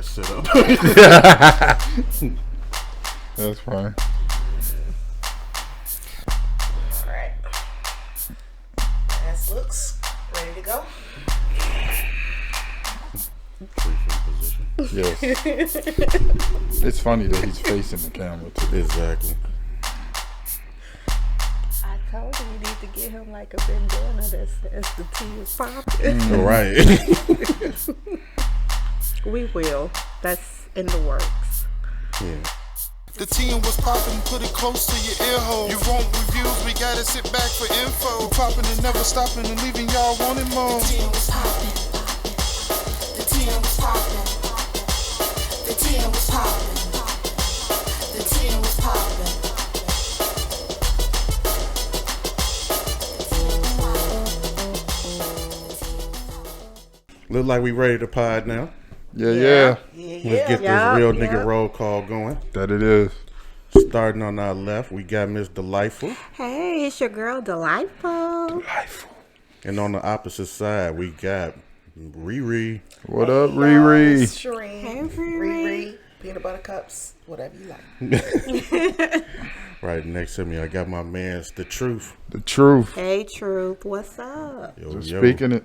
sit up. That's fine. All right. Ass looks ready to go. Yes. It's funny that he's facing the camera too. Exactly. I told you need to get him like a bandana that says the tea is popping. Right. We will. That's in the works. Yeah. The team was popping, put it close to your ear hole. You want reviews, we gotta sit back for info. Popping and never stopping and leaving y'all wanting more. The team was popping. The team was popping. The team was popping. The team was popping. Look like we ready to pod now. Yeah. Let's get this real nigga roll call going. That it is. Starting on our left, we got Miss Delightful. Hey, it's your girl Delightful. And on the opposite side, we got Riri. What up, Riri? Shereen. Hey, Riri. Peanut butter cups. Whatever you like. Right next to me, I got my man's The Truth. The truth. Hey, Truth. What's up? Yo, Just yo. speaking it.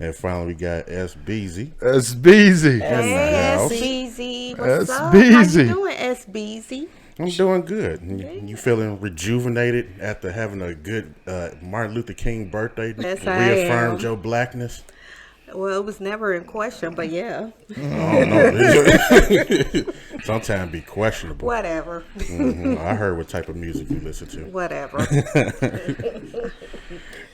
And finally, we got SBZ. SBZ. Hey, house. SBZ. What's up? SBZ. How you doing, SBZ? I'm doing good. You feeling rejuvenated after having a good Martin Luther King birthday? Yes, I Reaffirmed am. your blackness? Well, it was never in question, but yeah. Oh, no. Sometimes be questionable. Whatever. I heard what type of music you listen to. Whatever.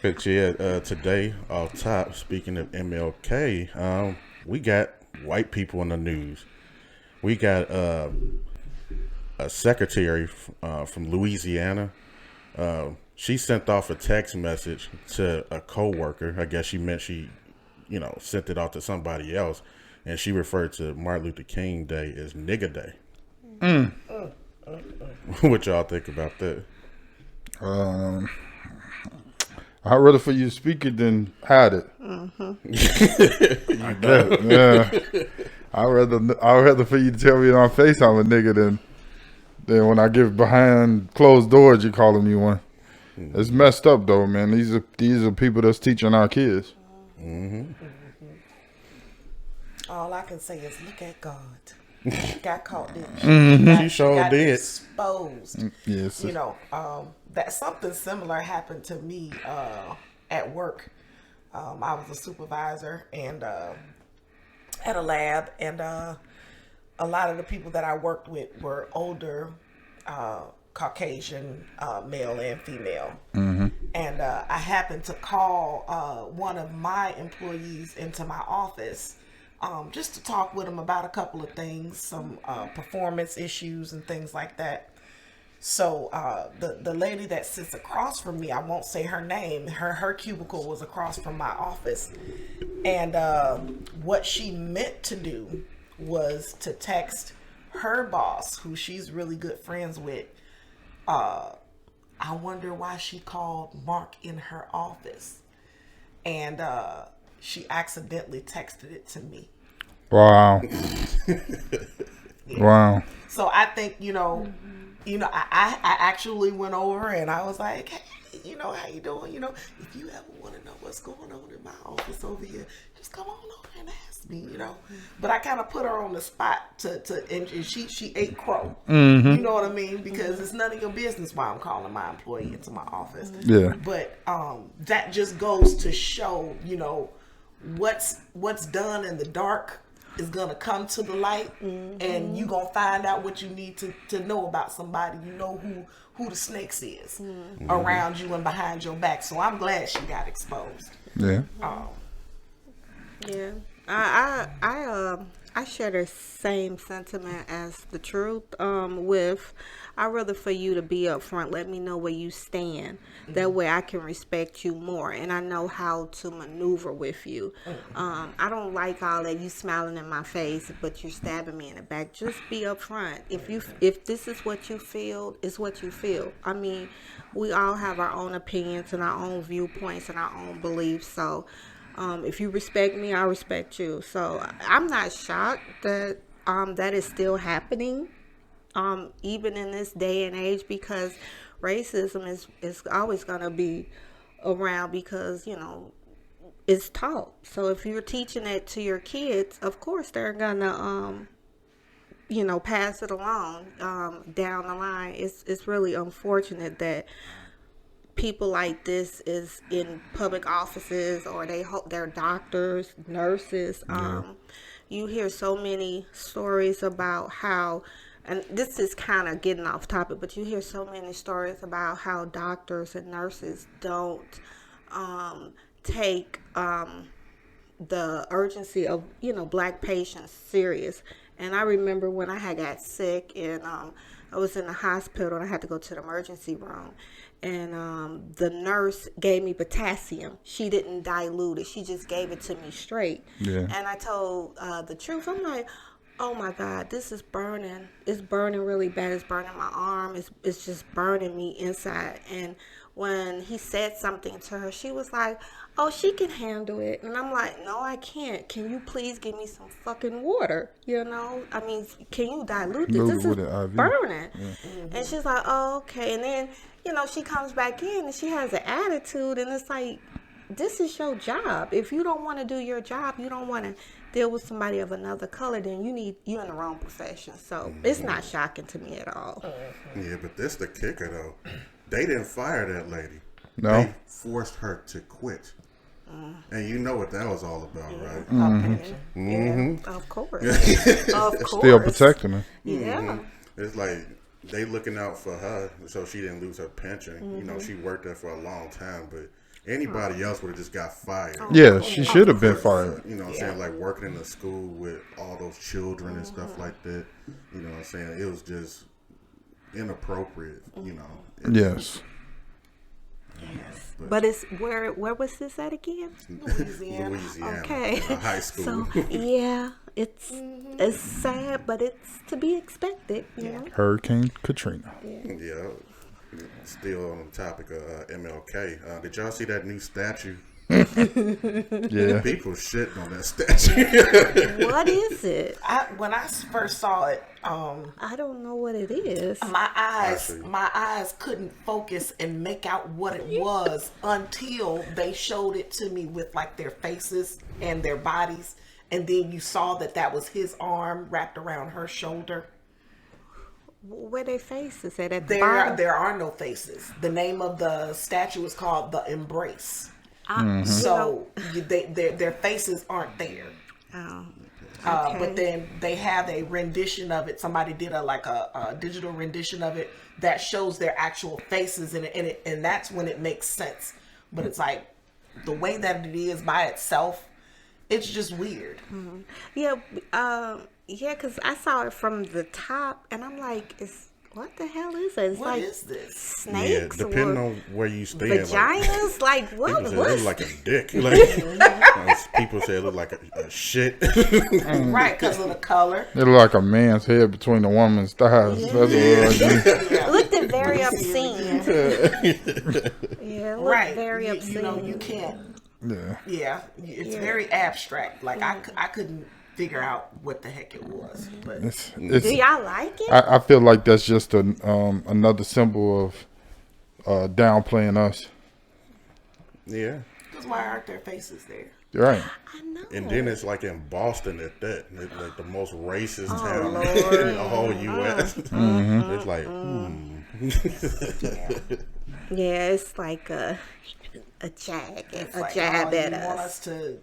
But yeah, today, off top, speaking of MLK, we got white people in the news. We got a secretary from Louisiana. She sent off a text message to a coworker. I guess she meant she, sent it off to somebody else. And she referred to Martin Luther King Day as Nigga Day. What y'all think about that? I'd rather for you to speak it than hide it. Yeah. I'd rather for you to tell me on face I'm a nigga than when I get behind closed doors you calling me one. It's messed up though, man. These are people that's teaching our kids. All I can say is look at God. Got caught, didn't she? She sure got did. exposed. Yes. That something similar happened to me at work. I was a supervisor and at a lab, and a lot of the people that I worked with were older, Caucasian, male and female. And I happened to call one of my employees into my office just to talk with him about a couple of things, some performance issues and things like that. So the lady that sits across from me, I won't say her name, her cubicle was across from my office. And what she meant to do was to text her boss, who she's really good friends with, I wonder why she called Mark in her office. And she accidentally texted it to me. Wow. Yeah. Wow. So I think, I actually went over and I was like, hey, how you doing? If you ever want to know what's going on in my office over here, just come on over and ask me, But I kind of put her on the spot and she ate crow. You know what I mean? Because it's none of your business why I'm calling my employee into my office. Yeah. But that just goes to show, what's done in the dark is gonna come to the light, and you gonna find out what you need to know about somebody. You know who the snakes is around you and behind your back. So I'm glad she got exposed. Yeah. Yeah. I share the same sentiment as the truth. I'd rather for you to be up front. Let me know where you stand. That way I can respect you more and I know how to maneuver with you. I don't like all that you smiling in my face, but you're stabbing me in the back. Just be up front. If this is what you feel, it's what you feel. I mean, we all have our own opinions and our own viewpoints and our own beliefs. So If you respect me, I respect you. So I'm not shocked that that is still happening, even in this day and age, because racism is always gonna be around, because it's taught. So if you're teaching it to your kids, of course they're gonna pass it along down the line. It's really unfortunate that people like this is in public offices, or they're doctors, nurses. You hear so many stories about how, and this is kind of getting off topic, but you hear so many stories about how doctors and nurses don't take the urgency of black patients serious. And I remember when I had got sick and I was in the hospital and I had to go to the emergency room, and the nurse gave me potassium. She didn't dilute it. She just gave it to me straight. Yeah. And I told the truth. I'm like, oh my God, this is burning. It's burning really bad. It's burning my arm. It's just burning me inside. And when he said something to her, she was like, oh, she can handle it. And I'm like, no, I can't. Can you please give me some fucking water? I mean, can you dilute this? This is burning. Yeah. And she's like, oh, okay. And then, she comes back in and she has an attitude, and it's like, this is your job. If you don't want to do your job, you don't want to deal with somebody of another color, then you're in the wrong profession. So it's not shocking to me at all. Yeah, but this the kicker though. They didn't fire that lady. No. They forced her to quit. And you know what that was all about, right? Mm-hmm. Of course. Of course. Still protecting her. Yeah. It's like they looking out for her so she didn't lose her pension. She worked there for a long time, but anybody else would have just got fired. Yeah, she should have been fired. You know what I'm saying? Like working in a school with all those children and stuff like that. You know what I'm saying? It was just inappropriate, Yes. But it's where was this at again? Louisiana. Okay. High school. So yeah, it's sad, but it's to be expected. Hurricane Katrina. Yeah. Still on the topic of MLK. Did y'all see that new statue? Yeah. People shitting on that statue. What is it? When I first saw it, I don't know what it is. my eyes couldn't focus and make out what it was until they showed it to me with like their faces and their bodies, and then you saw that was his arm wrapped around her shoulder. Where their faces at the bottom? There are no faces. The name of the statue is called The Embrace. So their faces aren't there. Oh. Okay. But then they have a rendition of it. Somebody did a digital rendition of it that shows their actual faces in it, and that's when it makes sense. But it's like the way that it is by itself, it's just weird. Mm-hmm. Yeah, because I saw it from the top, and I'm like, what the hell is it? It's what like is this? Snakes, depending on where you stand. vaginas, like what? People say it look like a dick. Like, people say it look like a shit. Right, because of the color. It looked like a man's head between the woman's thighs. Yeah. That's what it looked like. It looked very obscene. Yeah, it looked very obscene. You can't. Yeah. Yeah, it's very abstract. Like I couldn't figure out what the heck it was. But do y'all like it? I feel like that's just another symbol of downplaying us. Yeah. Because why aren't their faces there? Right. I know. And then it's like in Boston at that, like the most racist town in the whole U.S. It's like, Yeah, it's like a jag, It's a like, jab at you us. want us to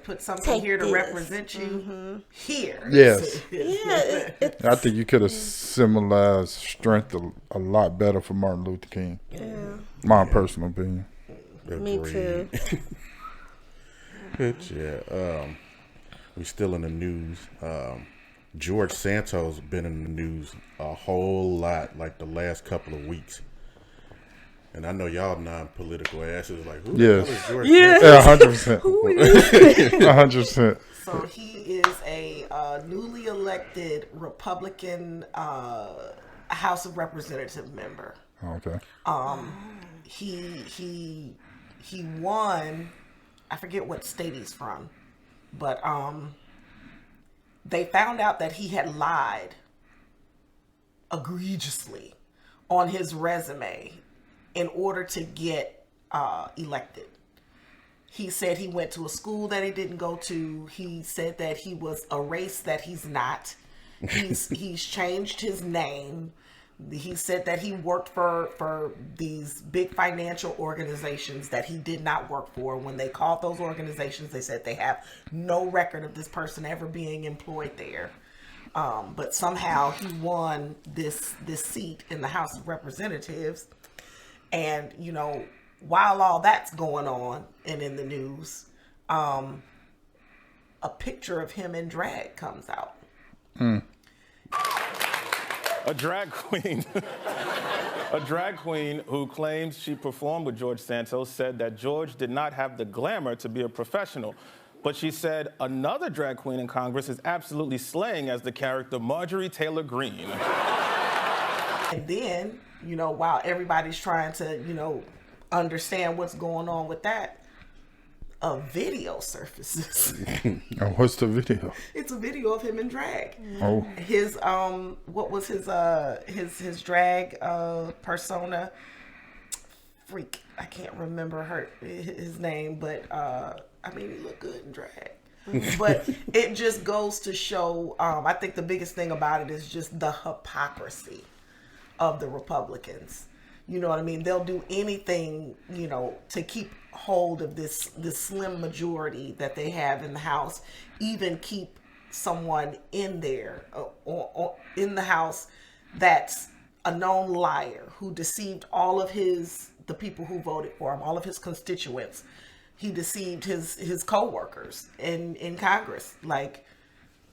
put something Take here to this. represent you here. Yes. Yeah, it's I think you could have symbolized strength a lot better for Martin Luther King. yeah. My personal opinion. Me too. But yeah, we still in the news. George Santos been in the news a whole lot, like the last couple of weeks. And I know y'all non-political asses like, who the hell is George Santos? Yeah, 100%. 100%. So he is a newly elected Republican House of Representative member. Okay. He won I forget what state he's from, but they found out that he had lied egregiously on his resume in order to get elected. He said he went to a school that he didn't go to. He said that he was a race that he's not. He's changed his name. He said that he worked for these big financial organizations that he did not work for. When they called those organizations, they said they have no record of this person ever being employed there. But somehow he won this seat in the House of Representatives. And, you know, while all that's going on and in the news, a picture of him in drag comes out. A drag queen. A drag queen who claims she performed with George Santos said that George did not have the glamour to be a professional. But she said another drag queen in Congress is absolutely slaying as the character Marjorie Taylor Greene. And then, you know, while everybody's trying to, you know, understand what's going on with that, a video surfaces. Oh, what's the video? It's a video of him in drag. Oh. His what was his drag persona? Freak. I can't remember his name, but I mean, he looked good in drag. But it just goes to show, I think the biggest thing about it is just the hypocrisy of the Republicans. You know what I mean? They'll do anything, you know, to keep hold of this slim majority that they have in the House, even keep someone in there, or in the House that's a known liar who deceived all of the people who voted for him, all of his constituents. He deceived his co-workers in Congress. Like,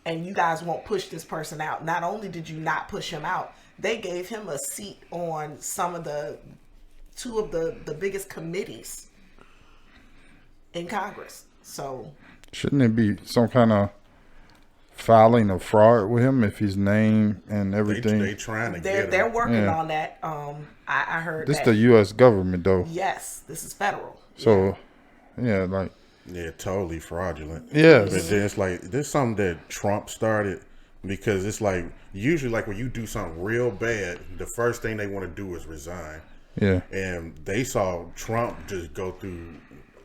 and you guys won't push this person out. Not only did you not push him out, they gave him a seat on some of two of the biggest committees in Congress. So shouldn't there be some kind of filing of fraud with him if his name and everything? They trying to they're working on that. I heard this that. The U.S. government though. Yes, this is federal. So yeah, like totally fraudulent. Yes. But then it's like there's something that Trump started, because it's like usually like when you do something real bad, the first thing they want to do is resign. Yeah. And they saw Trump just go through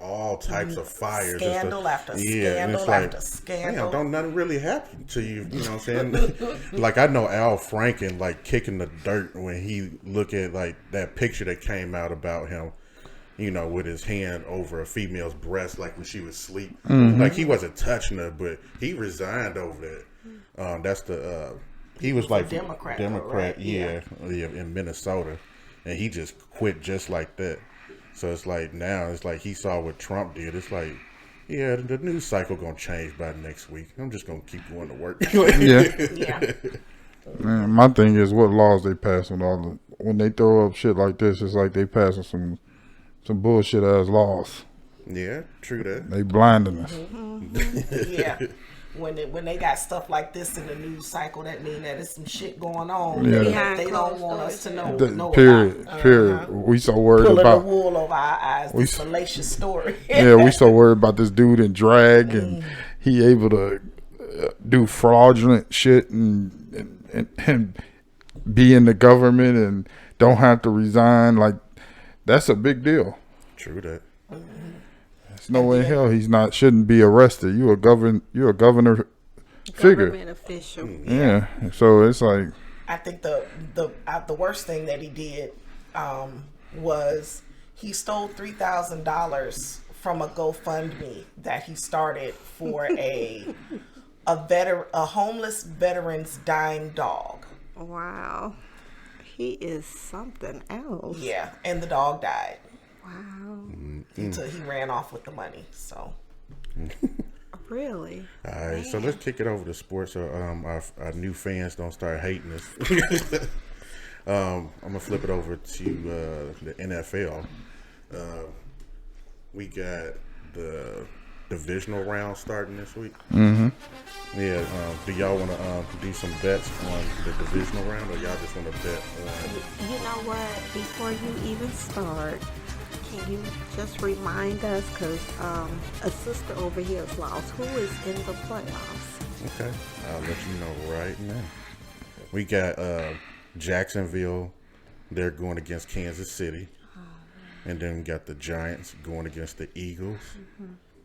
all types of fires. Scandal after and scandal it's like, after scandal. Damn, don't nothing really happen to you. You know what I'm saying? Like I know Al Franken like kicking the dirt when he look at like that picture that came out about him, you know, with his hand over a female's breast, like when she was asleep. Mm-hmm. Like he wasn't touching her, but he resigned over that. That's the he was like Democrat, right? yeah, in Minnesota, and he just quit just like that. So it's like now it's like he saw what Trump did. It's like, yeah, the news cycle gonna change by next week. I'm just gonna keep going to work. Yeah. Man, my thing is what laws they pass on when they throw up shit like this. It's like they passing some bullshit ass laws. Yeah, true that. They blinding us. Yeah. When they got stuff like this in the news cycle, that mean that there's some shit going on Yeah. that they don't want us to know. Period. About. Period. We so worried Pulling about the wool over our eyes. The salacious story. Yeah, we so worried about this dude in drag and he able to do fraudulent shit and be in the government and don't have to resign. Like that's a big deal. True that. There's no way in hell shouldn't be arrested. You're a governor figure. Government official. Yeah. So it's like I think the worst thing that he did was he stole $3,000 from a GoFundMe that he started for a homeless veteran's dying dog. Wow. He is something else. Yeah, and the dog died. Wow. He ran off with the money. So Really? All right, so let's kick it over to sports so our new fans don't start hating us. I'm gonna flip it over to the NFL. We got the divisional round starting this week. mm-hmm. Yeah. Do y'all want to do some bets on the divisional round, or y'all just want to bet on? You know what? Before you even start, Can you just remind us, because a sister over here is lost, who is in the playoffs? Okay, I'll let you know right now. We got Jacksonville. They're going against Kansas City. And then we got the Giants going against the Eagles.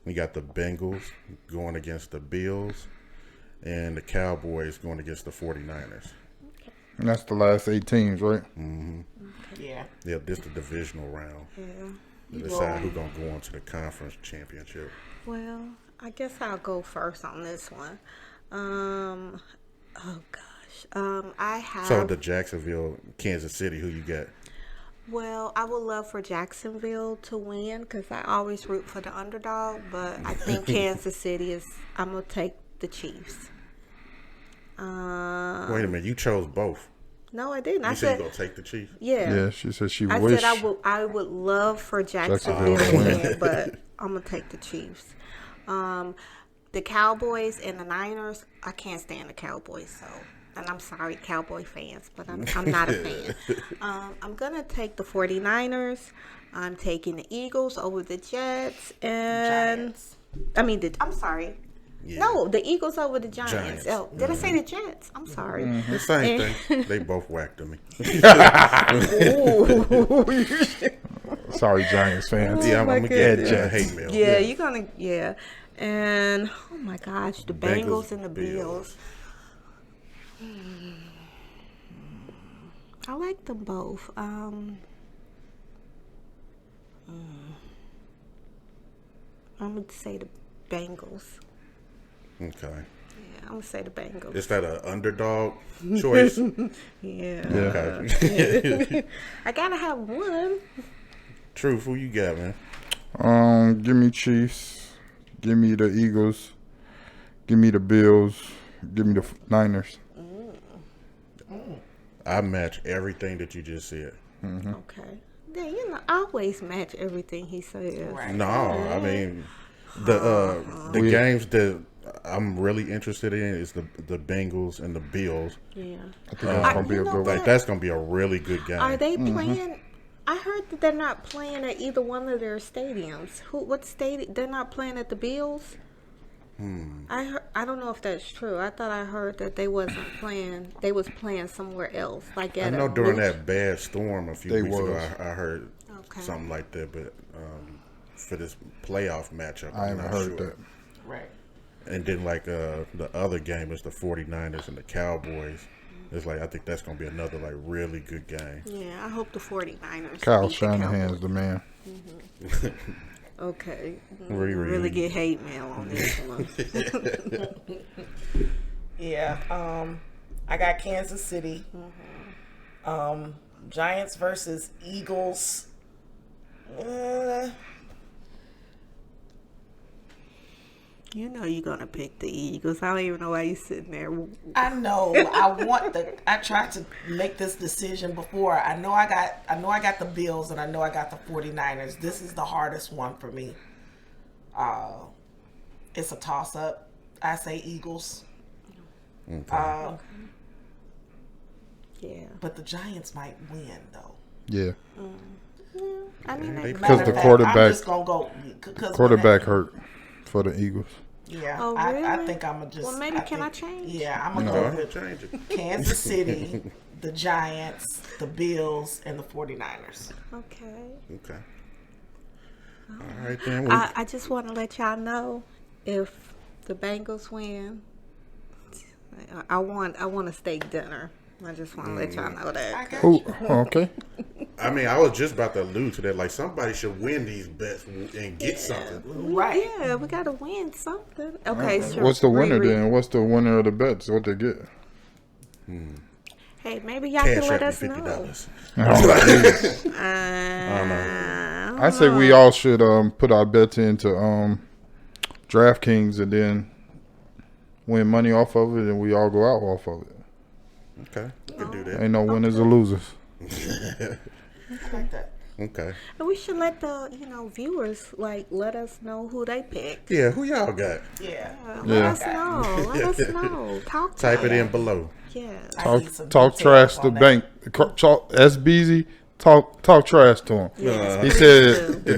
We got the Bengals going against the Bills. And the Cowboys going against the 49ers. And that's the last 8 teams, right? Mm-hmm. Yeah. Yeah, this is the divisional round. Yeah. Decide who's going to go on to the conference championship. Well, I guess I'll go first on this one. Oh, gosh. I have... So the Jacksonville, Kansas City, who you got? Well, I would love for Jacksonville to win because I always root for the underdog, but I think Kansas City is... I'm going to take the Chiefs. Wait a minute, you chose both. No, I didn't. You said you're going to take the Chiefs? Yeah. Yeah, she said she I wished. said I would love for Jacksonville to win, but I'm going to take the Chiefs. The Cowboys and the Niners, I can't stand the Cowboys, so... And I'm sorry, Cowboy fans, but I'm not a fan. I'm going to take the 49ers. I'm taking the Eagles over the Jets. And Giants. I'm sorry. Yeah. No, the Eagles over the Giants. Giants. Oh, did I say the Jets? I'm sorry. The same thing. They both whacked at me. Sorry, Giants fans. Yeah, I'm my going to get goodness. hate mail. Yeah, you're going to, yeah. And, oh my gosh, the Bengals and the Bills. I like them both. I'm going to say the Bengals. Okay. Yeah, I'm going to say the Bengals. Is that an underdog choice? Yeah. Okay. I got to have one. Truth, who you got, man? Give me Chiefs. Give me the Eagles. Give me the Bills. Give me the Niners. I match everything that you just said. Okay. Yeah, I always match everything he says. Right. No, I mean the games that I'm really interested in is the Bengals and the Bills. Yeah. I think that's gonna be a you know good what? Like that's gonna be a really good game. Are they playing? I heard that they're not playing at either one of their stadiums. What stadium? They're not playing at the Bills. I don't know if that's true. I thought I heard that they wasn't playing. They was playing somewhere else. Like I at know a during blue- that bad storm a few They weeks ago, was. I heard Okay. something like that. But for this playoff matchup, I I'm haven't not heard sure. that. Right. And then like the other game is the 49ers and the Cowboys. It's like I think that's gonna be another like really good game. Yeah, I hope the 49ers. Kyle beat the Shanahan's Cowboys. the man. Okay. Riri. Really get hate mail on this one. Yeah. I got Kansas City. Giants versus Eagles. You know you're gonna pick the Eagles. I don't even know why you sitting there. I know. I tried to make this decision before. I know I got the Bills and I know I got the 49ers. This is the hardest one for me. It's a toss up. I say Eagles. Okay. Yeah. But the Giants might win though. Yeah, I mean, they- that- because Matter the of fact, quarterback I'm just gonna go. 'Cause quarterback hurt for the Eagles. Yeah, Oh, I really? think I'm gonna just. Well, maybe can I change? Yeah, I'm gonna Go go ahead, with change it. Kansas City, the Giants, the Bills, and the 49ers. okay. Okay. All right then. I just want to let y'all know if the Bengals win, I want a steak dinner. I just want to let y'all know I that. got Oh, you. okay. I mean, I was just about to allude to that. Like somebody should win these bets and get something. Right. Yeah, we gotta win something. Okay, so What's the winner Riri. then? What's the winner of the bets? What they get? Hey, maybe y'all Cash can let out me us $50. know. I say we all should put our bets into DraftKings and then win money off of it, and we all go out off of it. Okay, you can do that. Ain't no winners or losers. I like that. Okay. And we should let the viewers let us know who they picked. Yeah, who y'all got? Yeah. Let Yeah. us know. Let us know. Talk to Type us. in below. Yeah. I Talk need some talk details trash on to that. bank. SBZ, talk trash to him. He said the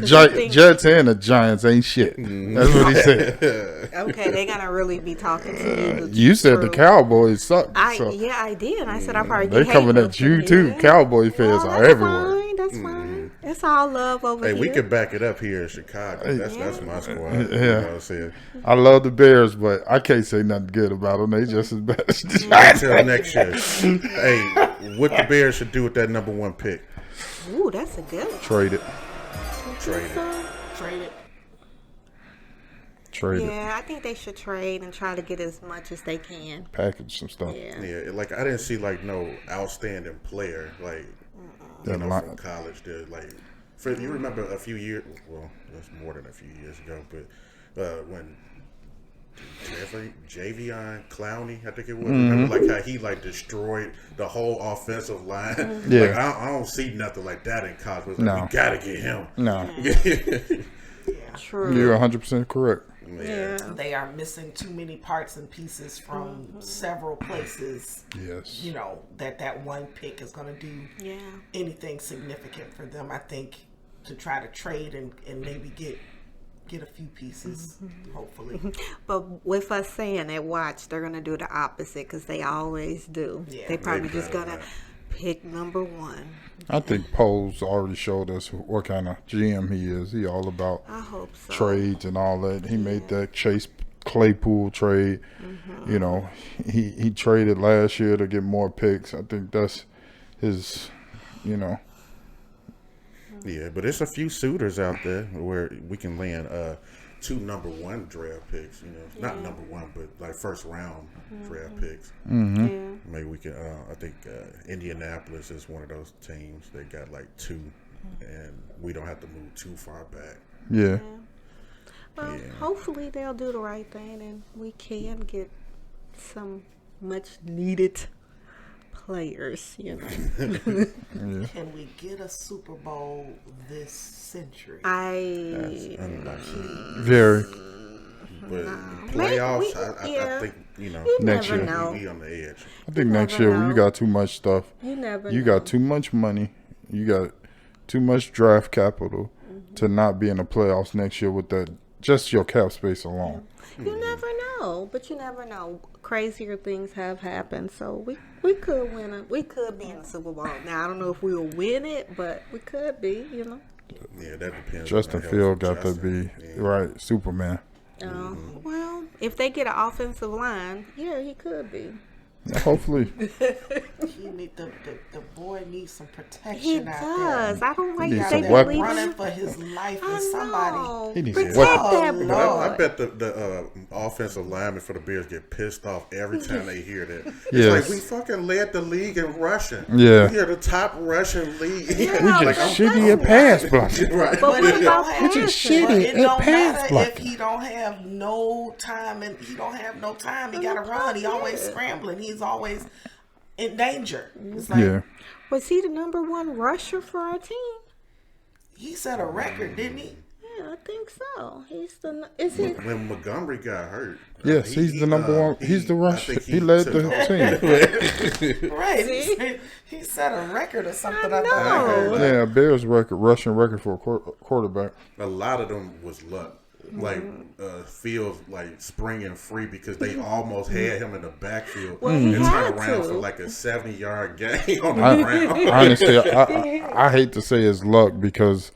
Jets and the Giants ain't shit. That's what he said. Okay, they're gonna really be talking to you. You said the Cowboys suck. I so did. I said I probably they get coming hate at you mail too. from Cowboy fans No, are that's everywhere. Fine. That's fine. It's all love over Hey, here. we could back it up here in Chicago. That's my squad. Yeah. You know what I'm saying? I love the Bears, but I can't say nothing good about them. They just as bad as the Giants. Until next year. Hey, what the Bears should do with that number 1 pick? Ooh, that's a good one. Trade it. Trade it. Trade it. Trade it. Yeah, I think they should trade and try to get as much as they can. Package some stuff. Yeah. Yeah, like I didn't see like no outstanding player like from college. That like, you remember a few years? Well, that's more than a few years ago, but when Javion Clowney, I think it was. Remember like how he like destroyed the whole offensive line? Yeah. Like I don't see nothing like that in college. Like, No. we gotta get him. No, True. you're 100% correct. Yeah. They are missing too many parts and pieces from several places. Yes. You know, that one pick is going to do Yeah. anything significant for them. I think to try to trade and maybe get a few pieces, hopefully. But with us saying that, watch, they're going to do the opposite because they always do. Yeah. They probably They just going to better pick number 1. I think Poles already showed us what kind of GM he is. He all about I hope so. trades and all that. He made that Chase Claypool trade. You know, he traded last year to get more picks. I think that's his, you know. Yeah, but there's a few suitors out there where we can land 2 number 1 draft picks. You know, not number 1, but like first round draft picks. Yeah. Maybe we can. I think Indianapolis is one of those teams. They got like 2, and we don't have to move too far back. Yeah. Well, hopefully they'll do the right thing and we can get some much needed players, you know. Can we get a Super Bowl this century? That's unlikely. Very. But playoffs, I think you know Next never year. know. we on the edge. I think next never year know. you got too much stuff. You never You know. got too much money. You got too much draft capital to not be in the playoffs next year with that just your cap space alone. You never know, but you never know. Crazier things have happened, so we could win. We could be in the Super Bowl. Now I don't know if we'll win it, but we could be. You know. Yeah, that depends. Justin on the Field health got of to be Justin. right, Superman. Well, if they get an offensive line, yeah, he could be. Hopefully. He need the boy needs some protection He out does. there. I don't like He that needs they some weapons. leave Running him. for his life I and somebody. know. He needs Protect some weapons. that Oh, But boy. I bet the offensive linemen for the Bears get pissed off every time they hear that. It's Yes. like we fucking led the league in rushing. Yeah. We are the top rushing league. We Like, just I'm- shitty at pass blocking. right. But But what about have, just passing? shitty. it don't pass matter if blocking. he don't have no time and he don't have no time. He gotta run. He always scrambling. He's always in danger. It's like Yeah. Was he the number 1 rusher for our team? he set a record, didn't he? Yeah, I think so. He's the. Is he? When Montgomery got hurt. Yes, he's the number 1. He's the I rusher. think He led took the over. team. Right. He set a record or something. I know. thought I heard. Yeah, Bears record, rushing record for a quarterback. A lot of them was luck. Like Fields like springing free because they almost had him in the backfield he and had turned around to. for like a 70-yard gain on the ground. Honestly, I hate to say it's luck because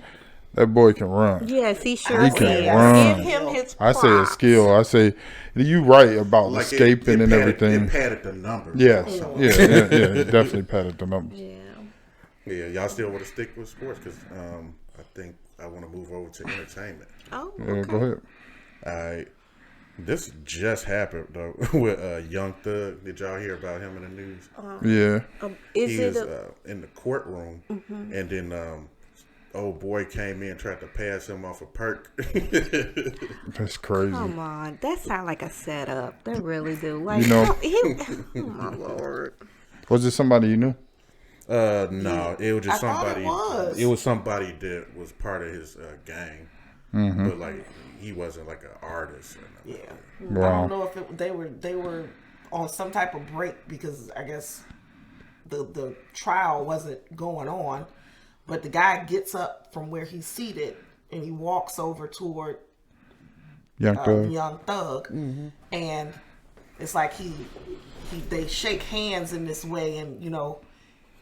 that boy can run. Yes, he sure He can can. run. Give him his I props. say a skill. I say you right about Like escaping and padded, everything. It padded the numbers. Yes, yeah, it definitely padded the numbers. Yeah, y'all still want to stick with sports because I think I want to move over to entertainment. Oh, Yeah, okay. go ahead. All right. This just happened though with Young Thug. Did y'all hear about him in the news? Yeah, Is He it was a, in the courtroom, and then old boy came in and tried to pass him off a perk. that's crazy. come on? That sound like a setup. They really do. Like, You know- oh my lord. Was it somebody you knew? No, it was just I thought somebody. it was. It was somebody that was part of his gang, but like he wasn't like an artist. Or nothing. Yeah. I Wow. don't know if they were on some type of break because I guess the trial wasn't going on. But the guy gets up from where he's seated and he walks over toward Young Thug, and it's like they shake hands in this way, and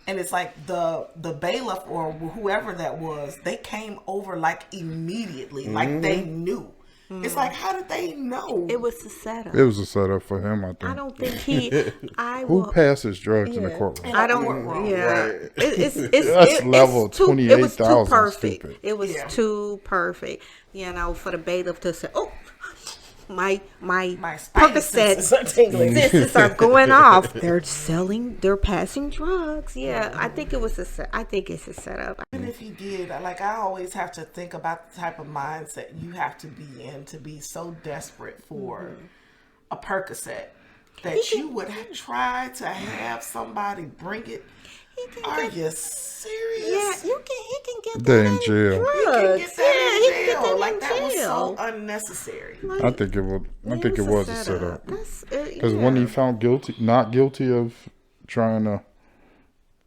and it's like the bailiff or whoever that was, they came over like immediately, like they knew. It's like, how did they know? It was a setup. It was a setup for him, I think. I don't think he. Who passes drugs in the courtroom? I don't. Yeah, Right. That's level 28,000. It was too perfect. Stupid. It was too perfect. For the bailiff to say, "Oh, my Percocets are tingling. senses are going off. They're passing drugs." Yeah, I think it was I think it's a setup. Even if he did, like, I always have to think about the type of mindset you have to be in to be so desperate for a Percocet that you would try to have somebody bring it. Are you serious? Yeah, he can get They're that in jail. He can drugs. get that He in can get jail. that Like, in that was jail. so unnecessary. I think it was a setup. Because when yeah. he found not guilty of trying to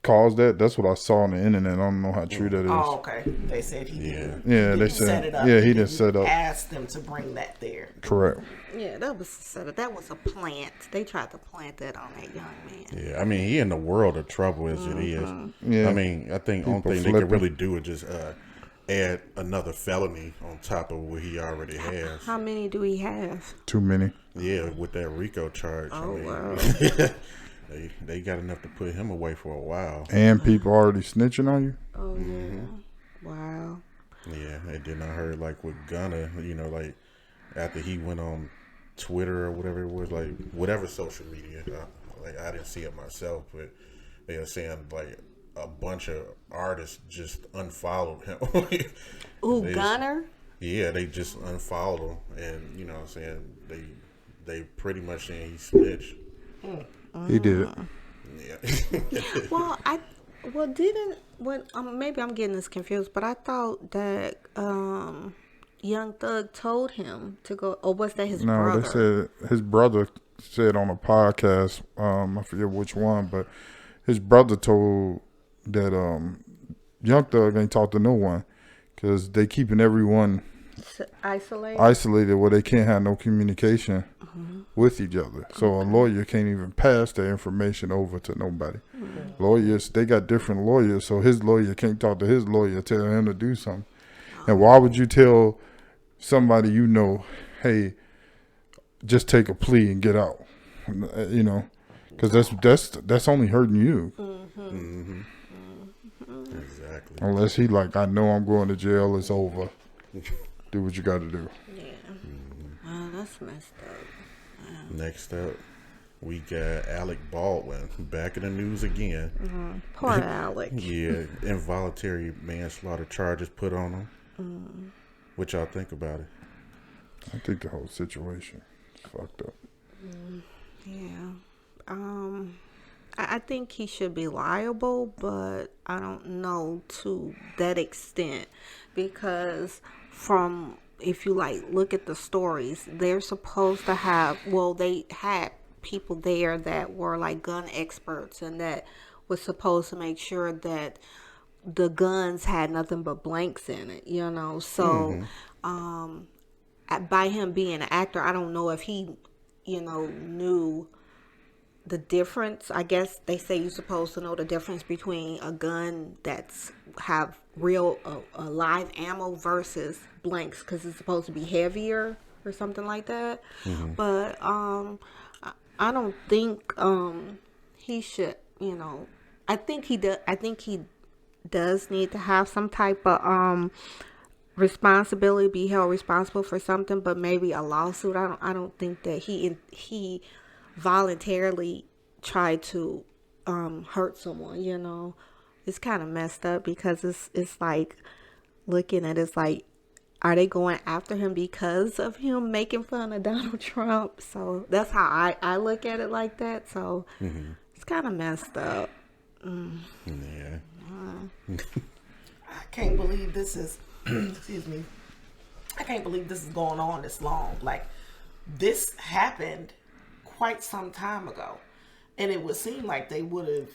cause that's what I saw on the internet. I don't know how true that is. Oh, okay. They said he didn't. Yeah, they He said. set it up. Yeah, he didn't set up. Ask them to bring that there. Correct. Yeah, that was a setup. That was a plant. They tried to plant that on that young man. Yeah, I mean, he in the world of trouble as it is. Yeah. I mean, I think the only People thing they flipping. could really do is just add another felony on top of what he already has. How many do he have? Too many. Yeah, with that RICO charge. Oh, I mean, wow. they got enough to put him away for a while. And people already snitching on you. Oh, yeah. Wow. Yeah, and then I heard like with Gunna, like after he went on Twitter or whatever it was, like whatever social media, I didn't see it myself, but they were saying like a bunch of artists just unfollowed him. Ooh, Gunner? Yeah, they just unfollowed him, and you know what I'm saying, they pretty much saying he snitched. He did it. Well, maybe I'm getting this confused, but I thought that Young Thug told him to go, or was that his brother? No, they said his brother said on a podcast, I forget which one, but his brother told that Young Thug ain't talked to no one because they keeping everyone isolated where they can't have no communication with each other. So a lawyer can't even pass their information over to nobody. Lawyers, they got different lawyers, so his lawyer can't talk to his lawyer, tell him to do something. And why would you tell somebody hey, just take a plea and get out? Because that's only hurting you. Exactly. Unless he like, I know I'm going to jail, it's over. Do what you got to do. Yeah. Oh, that's messed up. Next up, we got Alec Baldwin back in the news again. Poor Alec. Yeah, involuntary manslaughter charges put on him. What y'all think about it? I think the whole situation is fucked up. Yeah. I think he should be liable, but I don't know to that extent, because if you look at the stories, they're supposed to have, they had people there that were like gun experts and that was supposed to make sure that the guns had nothing but blanks in it, so by him being an actor, I don't know if he knew the difference. I guess they say you're supposed to know the difference between a gun that's have real live ammo versus blanks, because it's supposed to be heavier or something like that. But I don't think he should. I think he does. I think he does need to have some type of responsibility, be held responsible for something, but maybe a lawsuit. I don't think that he voluntarily tried to hurt someone. It's kind of messed up, because it's like looking at it's like, are they going after him because of him making fun of Donald Trump? So that's how I look at it like that. So it's kind of messed up. Yeah. I can't believe this is excuse me. I can't believe this is going on this long. Like, this happened quite some time ago, and it would seem like they would have,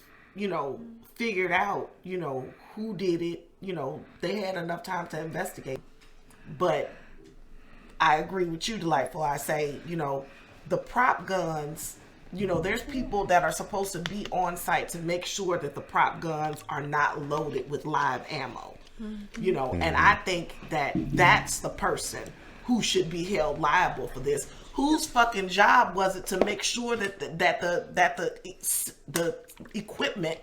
figured out, who did it, they had enough time to investigate. But I agree with you, Delightful. I say, the prop guns, there's people that are supposed to be on site to make sure that the prop guns are not loaded with live ammo. And I think that that's the person who should be held liable for this. Whose fucking job was it to make sure that the equipment,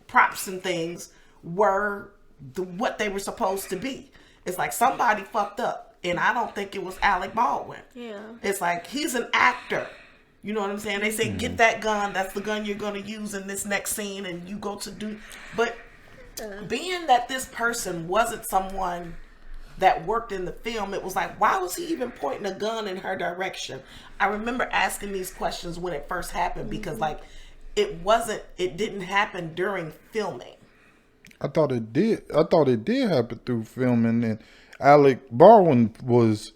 props and things were what they were supposed to be? It's like somebody fucked up, and I don't think it was Alec Baldwin. Yeah, it's like he's an actor. You know what I'm saying? They say get that gun. That's the gun you're going to use in this next scene, and you go to do. But being that this person wasn't someone that worked in the film, it was like, why was he even pointing a gun in her direction? I remember asking these questions when it first happened because it didn't happen during filming. I thought it did happen through filming, and Alec Baldwin was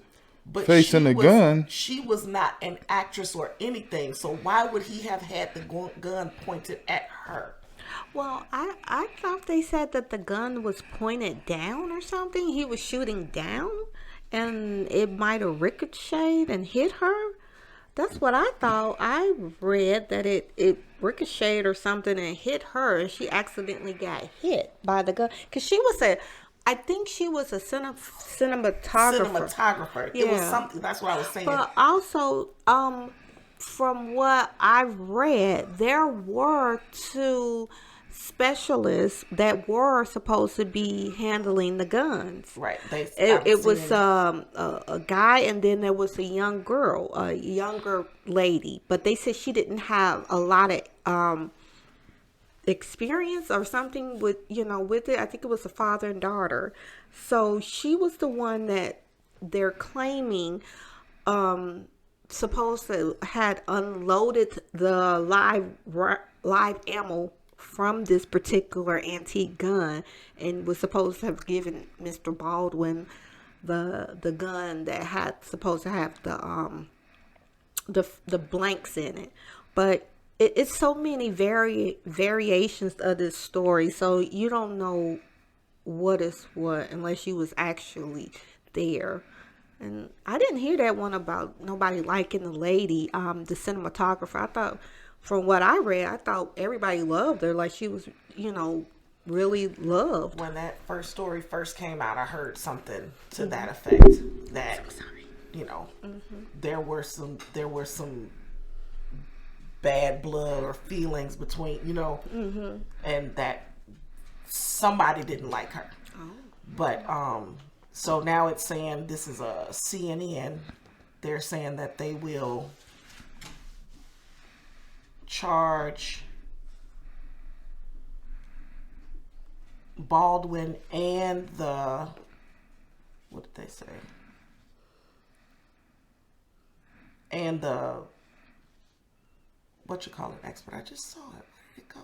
facing a gun. She was not an actress or anything, so why would he have had the gun pointed at her? Well, I thought they said that the gun was pointed down or something. He was shooting down, and it might have ricocheted and hit her. That's what I thought. I read that it ricocheted or something and hit her, and she accidentally got hit by the gun. Because I think she was a cinematographer. Cinematographer. Yeah. It was something. That's what I was saying. But also, from what I've read, there were 2 specialists that were supposed to be handling the guns. Right. It was a guy, and then there was a younger lady. But they said she didn't have a lot of experience or something with it. I think it was a father and daughter. So she was the one that they're claiming supposed to had unloaded the live ammo from this particular antique gun and was supposed to have given Mr. Baldwin the gun that had supposed to have the blanks in it. But it's so many variations of this story, so you don't know what is what unless you was actually there. And I didn't hear that one about nobody liking the lady, the cinematographer. I thought, from what I read, I thought everybody loved her. Like she was, really loved. When that first story first came out, I heard something to that effect. That, there were some bad blood or feelings between, and that somebody didn't like her. Oh. But, so now it's saying, this is a CNN, they're saying that they will charge Baldwin and what did they say? And expert. I just saw it. Where did it go?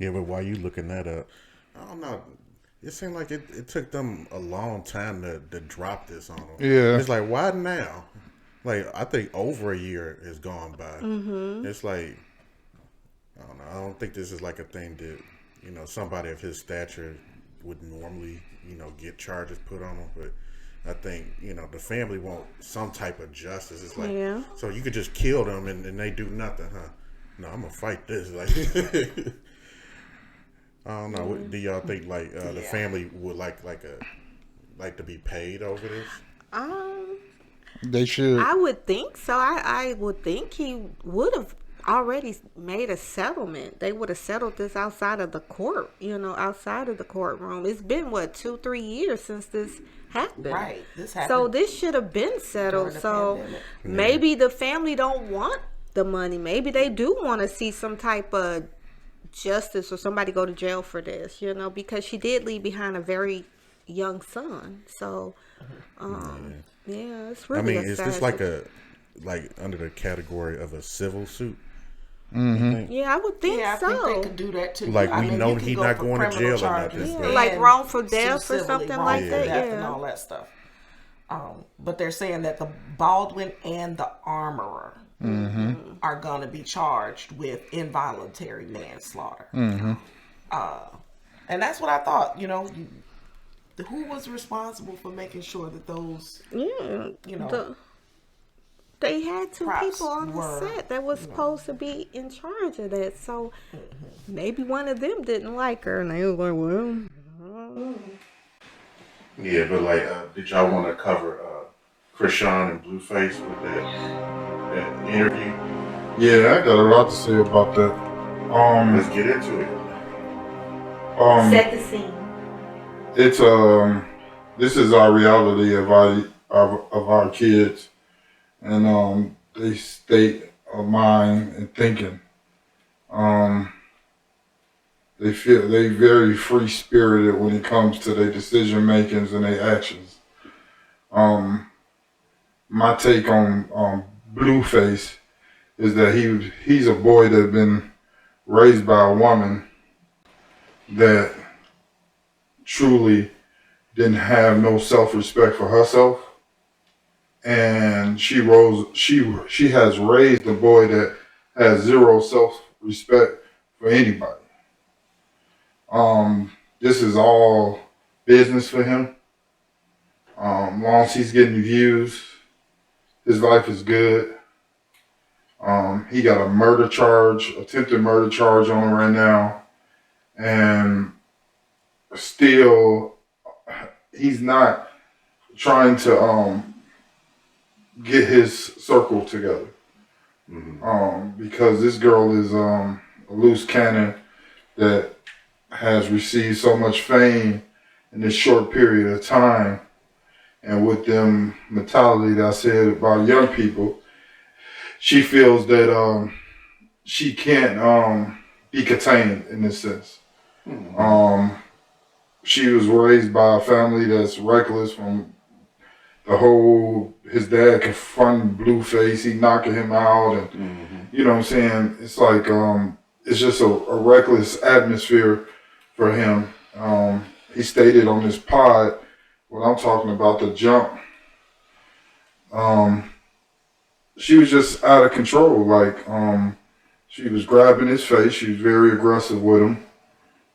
Yeah, but while you looking that up, I don't know. It seemed like it took them a long time to drop this on them. Yeah. It's like, why now? Like, I think over a year has gone by. Mm-hmm. It's like, I don't know. I don't think this is like a thing that, somebody of his stature would normally, get charges put on him. But I think, the family want some type of justice. It's like, so you could just kill them and they do nothing, huh? No, I'm going to fight this. Like, I don't know. What do y'all think? Like the family would like to be paid over this? They should. I would think so. I would think he would have already made a settlement. They would have settled this outside of the court. Outside of the courtroom. It's been 2-3 years since this happened. Right. This happened. So this should have been settled. So maybe the family don't want the money. Maybe they do want to see some type of justice or somebody go to jail for this, because she did leave behind a very young son. So, it's really. Is this like under the category of a civil suit? Mm-hmm. Yeah, I would think so. I think they could do that too. Like he's not going to jail or nothing. Yeah. Like wrongful death or something like that. And all that stuff. But they're saying that the Baldwin and the armorer are going to be charged with involuntary manslaughter. And that's what I thought. Who was responsible for making sure that those, Yeah, they had two props people on the were, set that was supposed to be in charge of that. So maybe one of them didn't like her, and they was like, "Well, Yeah, but like, did y'all want to cover Chrisean and Blueface with that interview? Yeah, I got a lot to say about that. Let's get into it. set the scene." It's this is our reality of our kids, and they state of mind and thinking. They feel they very free spirited when it comes to their decision makings and their actions. My take on Blueface is that he's a boy that been raised by a woman that truly didn't have no self-respect for herself, and she has raised a boy that has zero self-respect for anybody. This is all business for him. Long as he's getting views, his life is good. He got a attempted murder charge on right now, and still he's not trying to get his circle together. Because this girl is a loose cannon that has received so much fame in this short period of time, and with them mentality that I said about young people, she feels that she can't be contained in this sense. She was raised by a family that's reckless from his dad confronting Blueface, he knocking him out, and you know what I'm saying? It's like, it's just a reckless atmosphere for him. He stated on this pod, what I'm talking about, the jump, she was just out of control. Like, she was grabbing his face, she was very aggressive with him.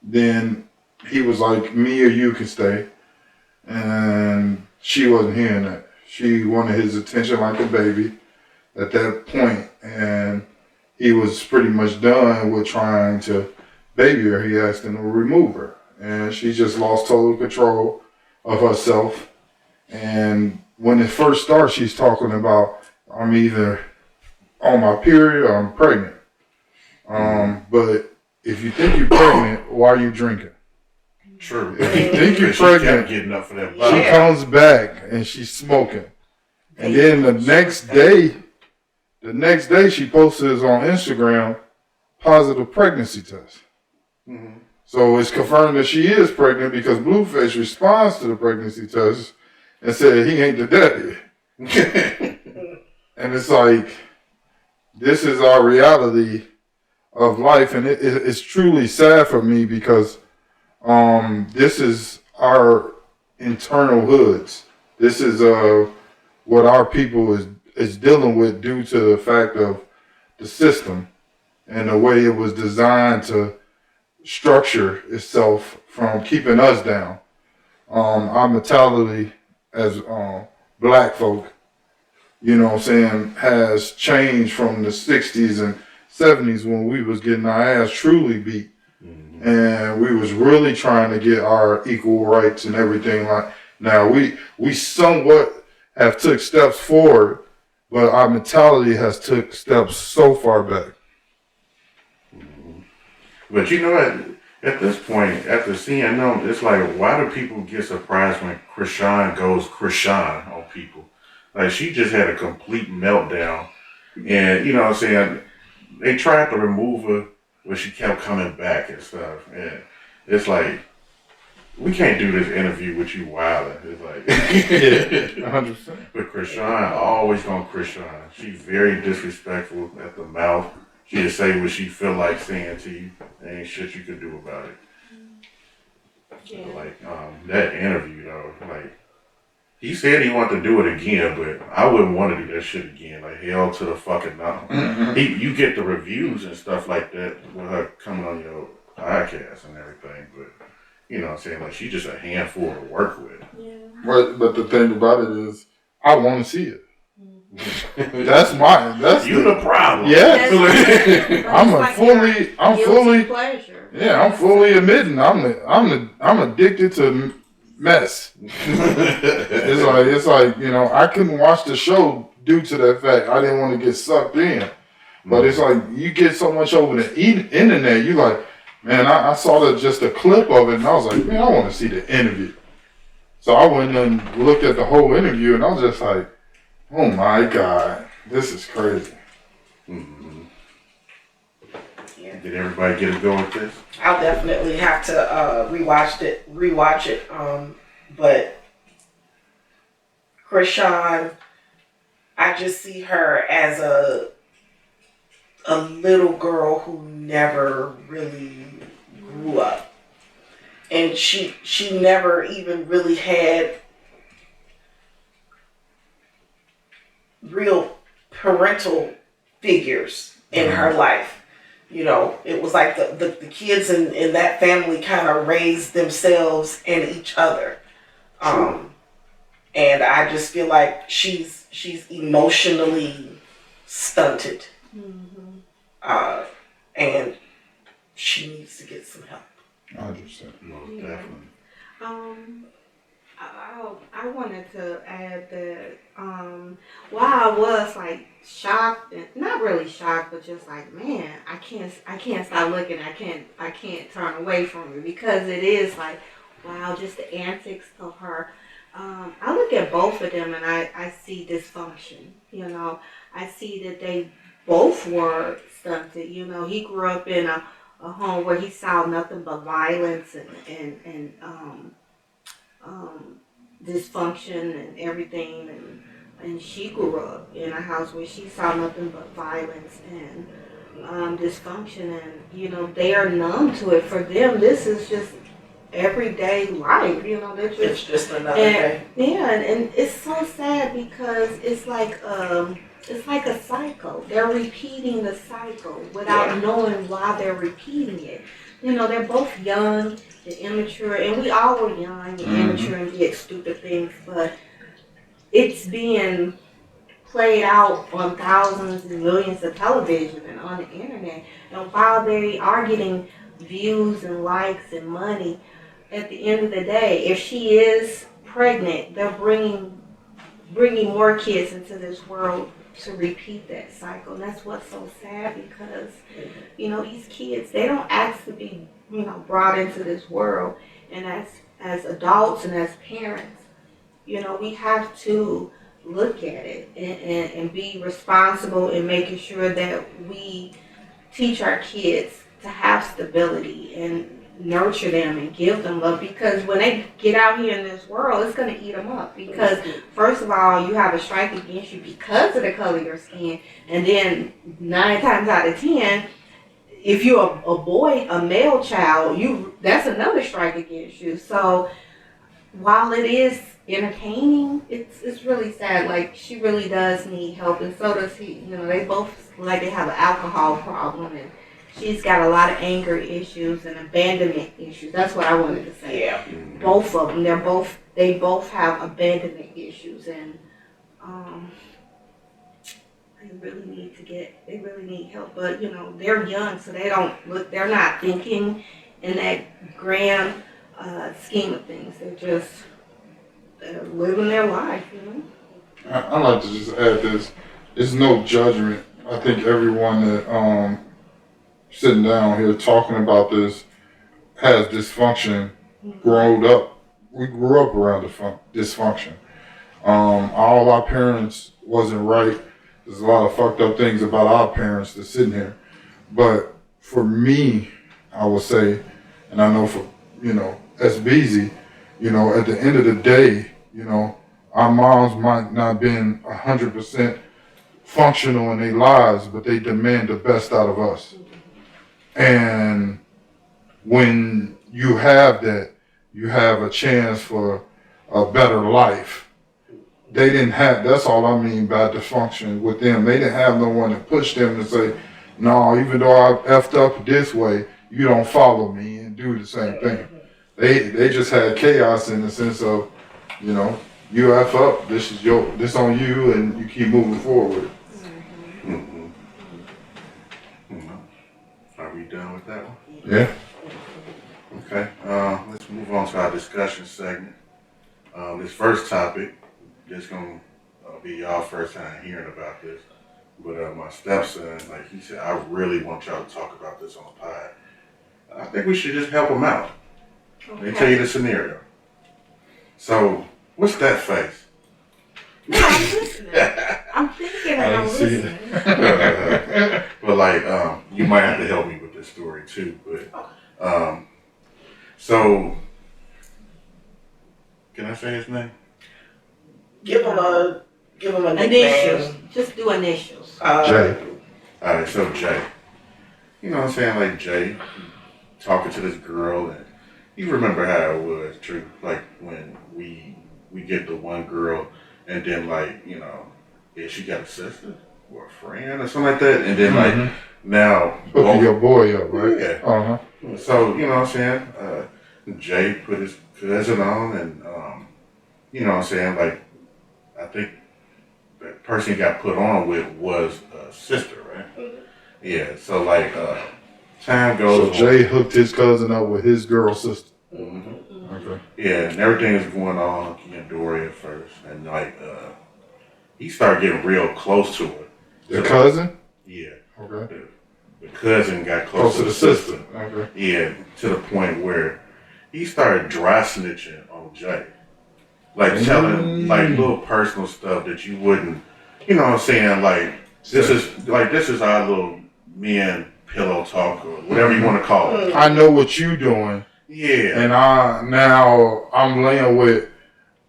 Then he was like, me or you can stay. And she wasn't hearing that. She wanted his attention like a baby at that point, and he was pretty much done with trying to baby her. He asked him to remove her, and she just lost total control of herself. And when it first starts, she's talking about, I'm either on my period or I'm pregnant. But if you think you're pregnant, why are you drinking? True. If you think you're She kept pregnant, getting up for that she bottle. comes back and she's smoking. And then the next day she posted on Instagram positive pregnancy test. So it's confirmed that she is pregnant because Blueface responds to the pregnancy test and said he ain't the daddy. And it's like, this is our reality of life, and it's truly sad for me because this is our internal hoods. This is what our people is dealing with due to the fact of the system and the way it was designed to structure itself from keeping us down. Our mentality as black folk, you know what I'm saying, has changed from the 60s and 70s when we was getting our ass truly beat. And we was really trying to get our equal rights and everything. Like now we somewhat have took steps forward, but our mentality has took steps so far back. But you know what? At this point, after seeing them, it's like, why do people get surprised when Chrisean goes Chrisean on people? Like, she just had a complete meltdown. And, you know what I'm saying? They tried to remove her, but she kept coming back and stuff. And it's like, we can't do this interview with you wilding. It's like, Yeah, 100%. But Chrisean always gonna Chrisean. She's very disrespectful at the mouth. She'll say what she feel like saying to you. There ain't shit you can do about it. Yeah. Like, that interview though, like, he said he wanted to do it again, but I wouldn't want to do that shit again. Like, hell to the fucking no. You get the reviews and stuff like that with her coming on your podcast and everything, but You know what I'm saying? Like, she's just a handful to work with. Yeah. But the thing about it is, I want to see it. That's mine. That's You the problem. Yeah. I'm like fully pleasure. Yeah, I'm fully admitting I'm addicted to mess. It's like, you know, I couldn't watch the show due to that fact. I didn't want to get sucked in. But it's like you get so much over the internet, you like, man, I saw just a clip of it and I was like, man, I want to see the interview. So I went and looked at the whole interview and I was just like, oh my God, this is crazy. Mm-hmm. Yeah. Did everybody get a go at this? I'll definitely have to rewatch it. But Chrisean, I just see her as a little girl who never really grew up, and she never even really had real parental figures in her life. You know, it was like the kids in that family kind of raised themselves and each other. And I just feel like she's emotionally stunted. And she needs to get some help. 100%. Most definitely. I wanted to add that while I was like shocked, and not really shocked, but just like, man, I can't stop looking. I can't turn away from it because it is like, wow, just the antics of her. I look at both of them and I see dysfunction. You know, I see that they both were stunted. You know, he grew up in a home where he saw nothing but violence and dysfunction and everything, and she grew up in a house where she saw nothing but violence and dysfunction, and you know, they are numb to it. For them, this is just everyday life. You know, It's just another day. Yeah, and it's so sad because it's like a cycle. They're repeating the cycle without knowing why they're repeating it. You know, they're both young and immature, and we all were young and immature and did stupid things, but it's being played out on thousands and millions of television and on the internet. And while they are getting views and likes and money, at the end of the day, if she is pregnant, they're bringing more kids into this world to repeat that cycle. And that's what's so sad because, you know, these kids, they don't ask to be, you know, brought into this world. And as adults and as parents, you know, we have to look at it and be responsible in making sure that we teach our kids to have stability and nurture them and give them love, because when they get out here in this world, it's going to eat them up. Because first of all, you have a strike against you because of the color of your skin, and then 9 times out of 10, if you're a boy, a male child, that's another strike against you. So while it is entertaining, it's really sad. Like, she really does need help, and so does he. You know, they both like they have an alcohol problem, and she's got a lot of anger issues and abandonment issues. That's what I wanted to say. Yeah. Both of them, they both have abandonment issues, and they really need help. But you know, they're young, so they're not thinking in that grand scheme of things. They're just living their life, you know. I like to just add this. It's no judgment. I think everyone that sitting down here talking about this has dysfunction. Growing up, we grew up around dysfunction. All our parents wasn't right. There's a lot of fucked up things about our parents that's sitting here. But for me, I would say, and I know for, you know, SBZ, you know, at the end of the day, you know, our moms might not have been 100% functional in their lives, but they demand the best out of us. And when you have that, you have a chance for a better life. They didn't have, that's all I mean by dysfunction with them. They didn't have no one to push them to say, no, even though I effed up this way, you don't follow me and do the same thing. They just had chaos in the sense of, you know, you F up, this on you, and you keep moving forward with it. Are we done with that one? Yeah. Okay. Let's move on to our discussion segment. This first topic, this gonna be y'all first time hearing about this, but my stepson, like he said, I really want y'all to talk about this on the pod. I think we should just help him out. Let me tell you the scenario. So, what's that face? No, I'm listening. I'm thinking and I'm listening. But like, you might have to help me with this story too. But so, can I say his name? Give him a nickname. Initials. Just do initials. Jay. All right, so Jay. You know what I'm saying? Like Jay talking to this girl, and you remember how it was, true? Like when we get the one girl, and then like, you know, yeah, she got a sister or a friend or something like that, and then like now Hooking your boy up, right? Yeah. So you know what I'm saying? Jay put his cousin on, and you know what I'm saying? Like, I think the person he got put on with was a sister, right? Yeah. So like, time goes. So Jay hooked his cousin up with his girl sister. Okay. Yeah, and everything is going on in Dory at first, and like, he started getting real close to her. Your cousin? Yeah. Okay. The cousin got close to the sister. Okay. Yeah, to the point where he started dry snitching on Jay. Like telling like little personal stuff that you wouldn't, you know what I'm saying? Like this is our little men pillow talk or whatever you want to call it. I know what you doing. Yeah. And I'm laying with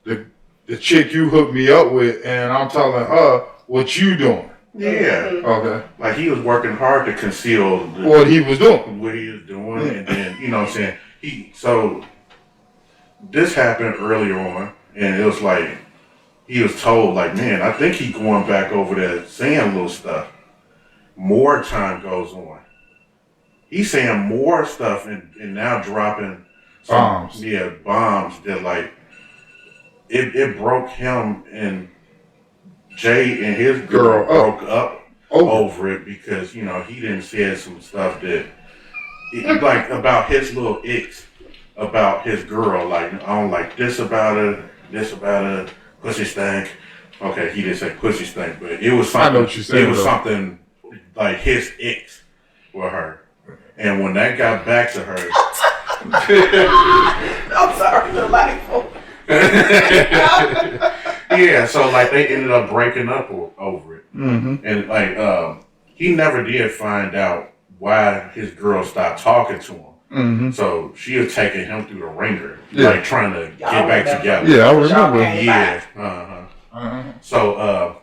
the chick you hooked me up with, and I'm telling her what you doing. Yeah. Okay. Like he was working hard to conceal What he was doing. And then, you know what I'm saying? So this happened earlier on, and it was like, he was told, like, man, I think he going back over there saying little stuff. More time goes on. He's saying more stuff and now dropping Bombs. Yeah, bombs that like, it broke him, and Jay and his girl broke up over it because, you know, he didn't say some stuff that, like, about his little icks about his girl. Like, I don't like this about her, pussy stank. Okay, he didn't say pussy stank, but it was something. I know what you're saying, it was something like his icks with her. And when that got back to her. I'm sorry, delightful. Yeah, so like they ended up breaking up over it. And like he never did find out why his girl stopped talking to him. So she was taking him through the ringer, like trying to get back together. Yeah, I remember. Yeah. So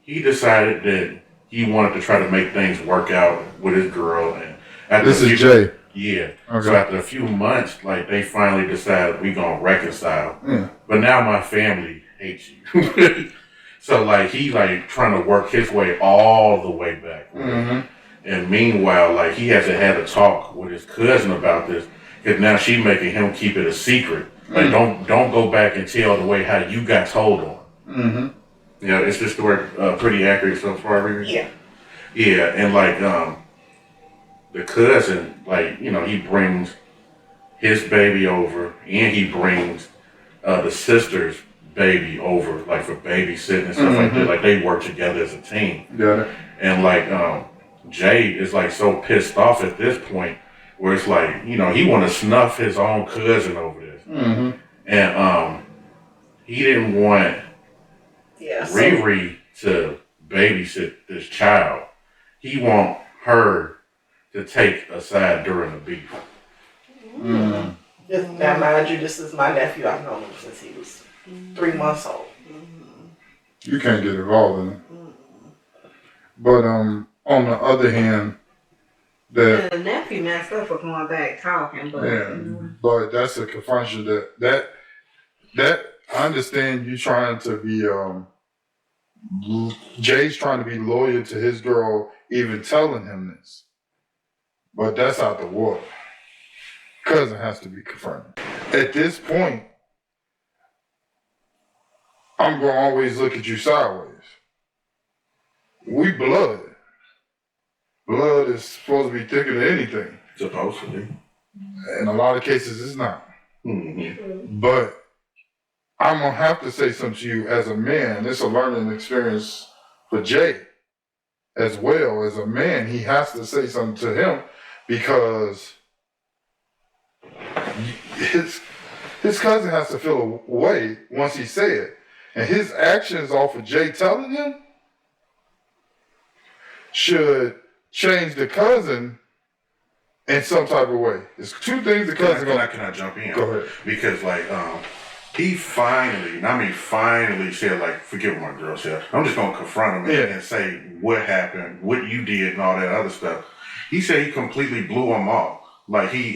he decided that he wanted to try to make things work out with his girl, and This is Jay. Yeah. Okay. So after a few months, like they finally decided we gonna reconcile. Yeah. But now my family hates you. So like he like trying to work his way all the way back. And meanwhile, like he hasn't had a talk with his cousin about this, because now she making him keep it a secret. Like don't go back and tell the way how you got told on. Yeah, is this story pretty accurate so far? Really? Yeah. Yeah, and like the cousin, like, you know, he brings his baby over, and he brings the sister's baby over, like for babysitting and stuff like that. Like they work together as a team. Got it. And like Jay is like so pissed off at this point, where it's like, you know, he want to snuff his own cousin over this. And he didn't want Riri to babysit this child. He want her to take a side during the beef. Now, mind you, this is my nephew. I've known him since he was 3 months old. You can't get involved in it. But on the other hand, The nephew messed up for going back talking, but but that's a confrontation that I understand you trying to be Jay's trying to be loyal to his girl, even telling him this. But that's out the water. cousin has to be confronted. At this point, I'm going to always look at you sideways. We blood. Blood is supposed to be thicker than anything. Supposed to be. In a lot of cases, it's not. Mm-hmm. But I'm going to have to say something to you as a man. It's a learning experience for Jay as well. As a man, he has to say something to him because his cousin has to feel a way once he say it. And his actions off of Jay telling him should change the cousin in some type of way. There's two things the cousin Can I jump in? Go ahead. Because he finally said, like, forget what my girl said. I'm just gonna confront him and say what happened, what you did, and all that other stuff. He said he completely blew him off. Like he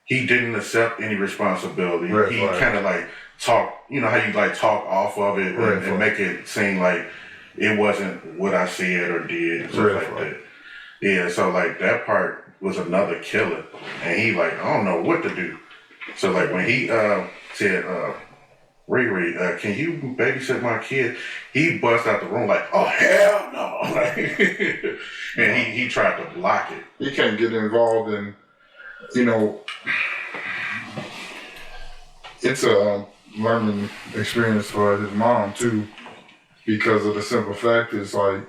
didn't accept any responsibility. Red he flag. kind of like talked, you know how you like talk off of it and make it seem like it wasn't what I said or did and stuff like that. Yeah, so like that part was another killer, and he like, I don't know what to do. So like when he said, Riri, can you babysit my kid? He bust out the room like, oh hell no! Like, and he tried to block it. He can't get involved in, it's a learning experience for his mom too, because of the simple fact is like,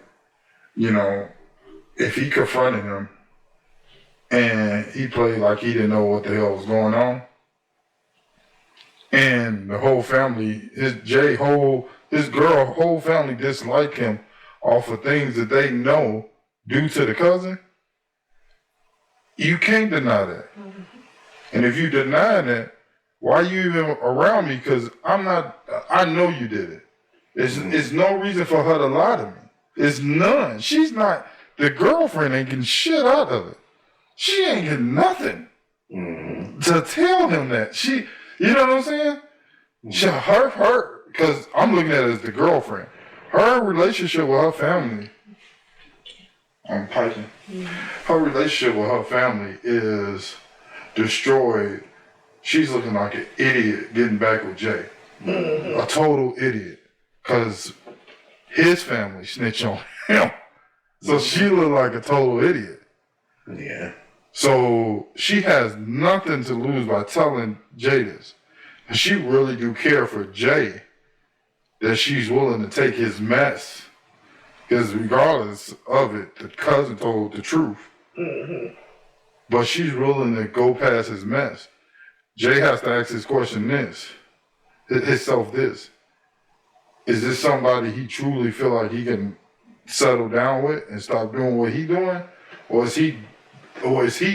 if he confronted him and he played like he didn't know what the hell was going on, and the whole family, his whole family dislike him off of things that they know due to the cousin, you can't deny that. And if you deny that, why are you even around me? Because I know you did it. It's no reason for her to lie to me. It's none. She's not, the girlfriend ain't getting shit out of it. She ain't getting nothing to tell him that. You know what I'm saying? Her, because I'm looking at it as the girlfriend. Her relationship with her family, I'm piping. Her relationship with her family is destroyed. She's looking like an idiot getting back with Jay. A total idiot. Because his family snitched on him. So she looked like a total idiot. Yeah. So she has nothing to lose by telling Jay this. And she really do care for Jay, that she's willing to take his mess. Because regardless of it, the cousin told the truth. But she's willing to go past his mess. Jay has to ask his question himself this. Is this somebody he truly feel like he can settle down with and stop doing what he doing? Or is he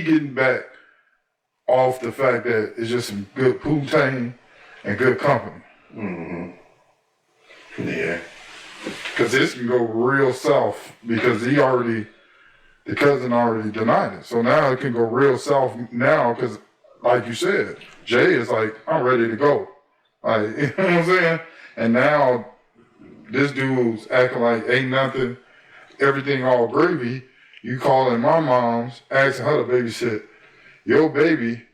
getting back off the fact that it's just some good poutine and good company? Yeah. Because this can go real south because the cousin already denied it. So now it can go real south now because, like you said, Jay is like, I'm ready to go. Like, you know what I'm saying? And now this dude's acting like ain't nothing, everything all gravy. You calling my mom's, asking her to babysit your baby,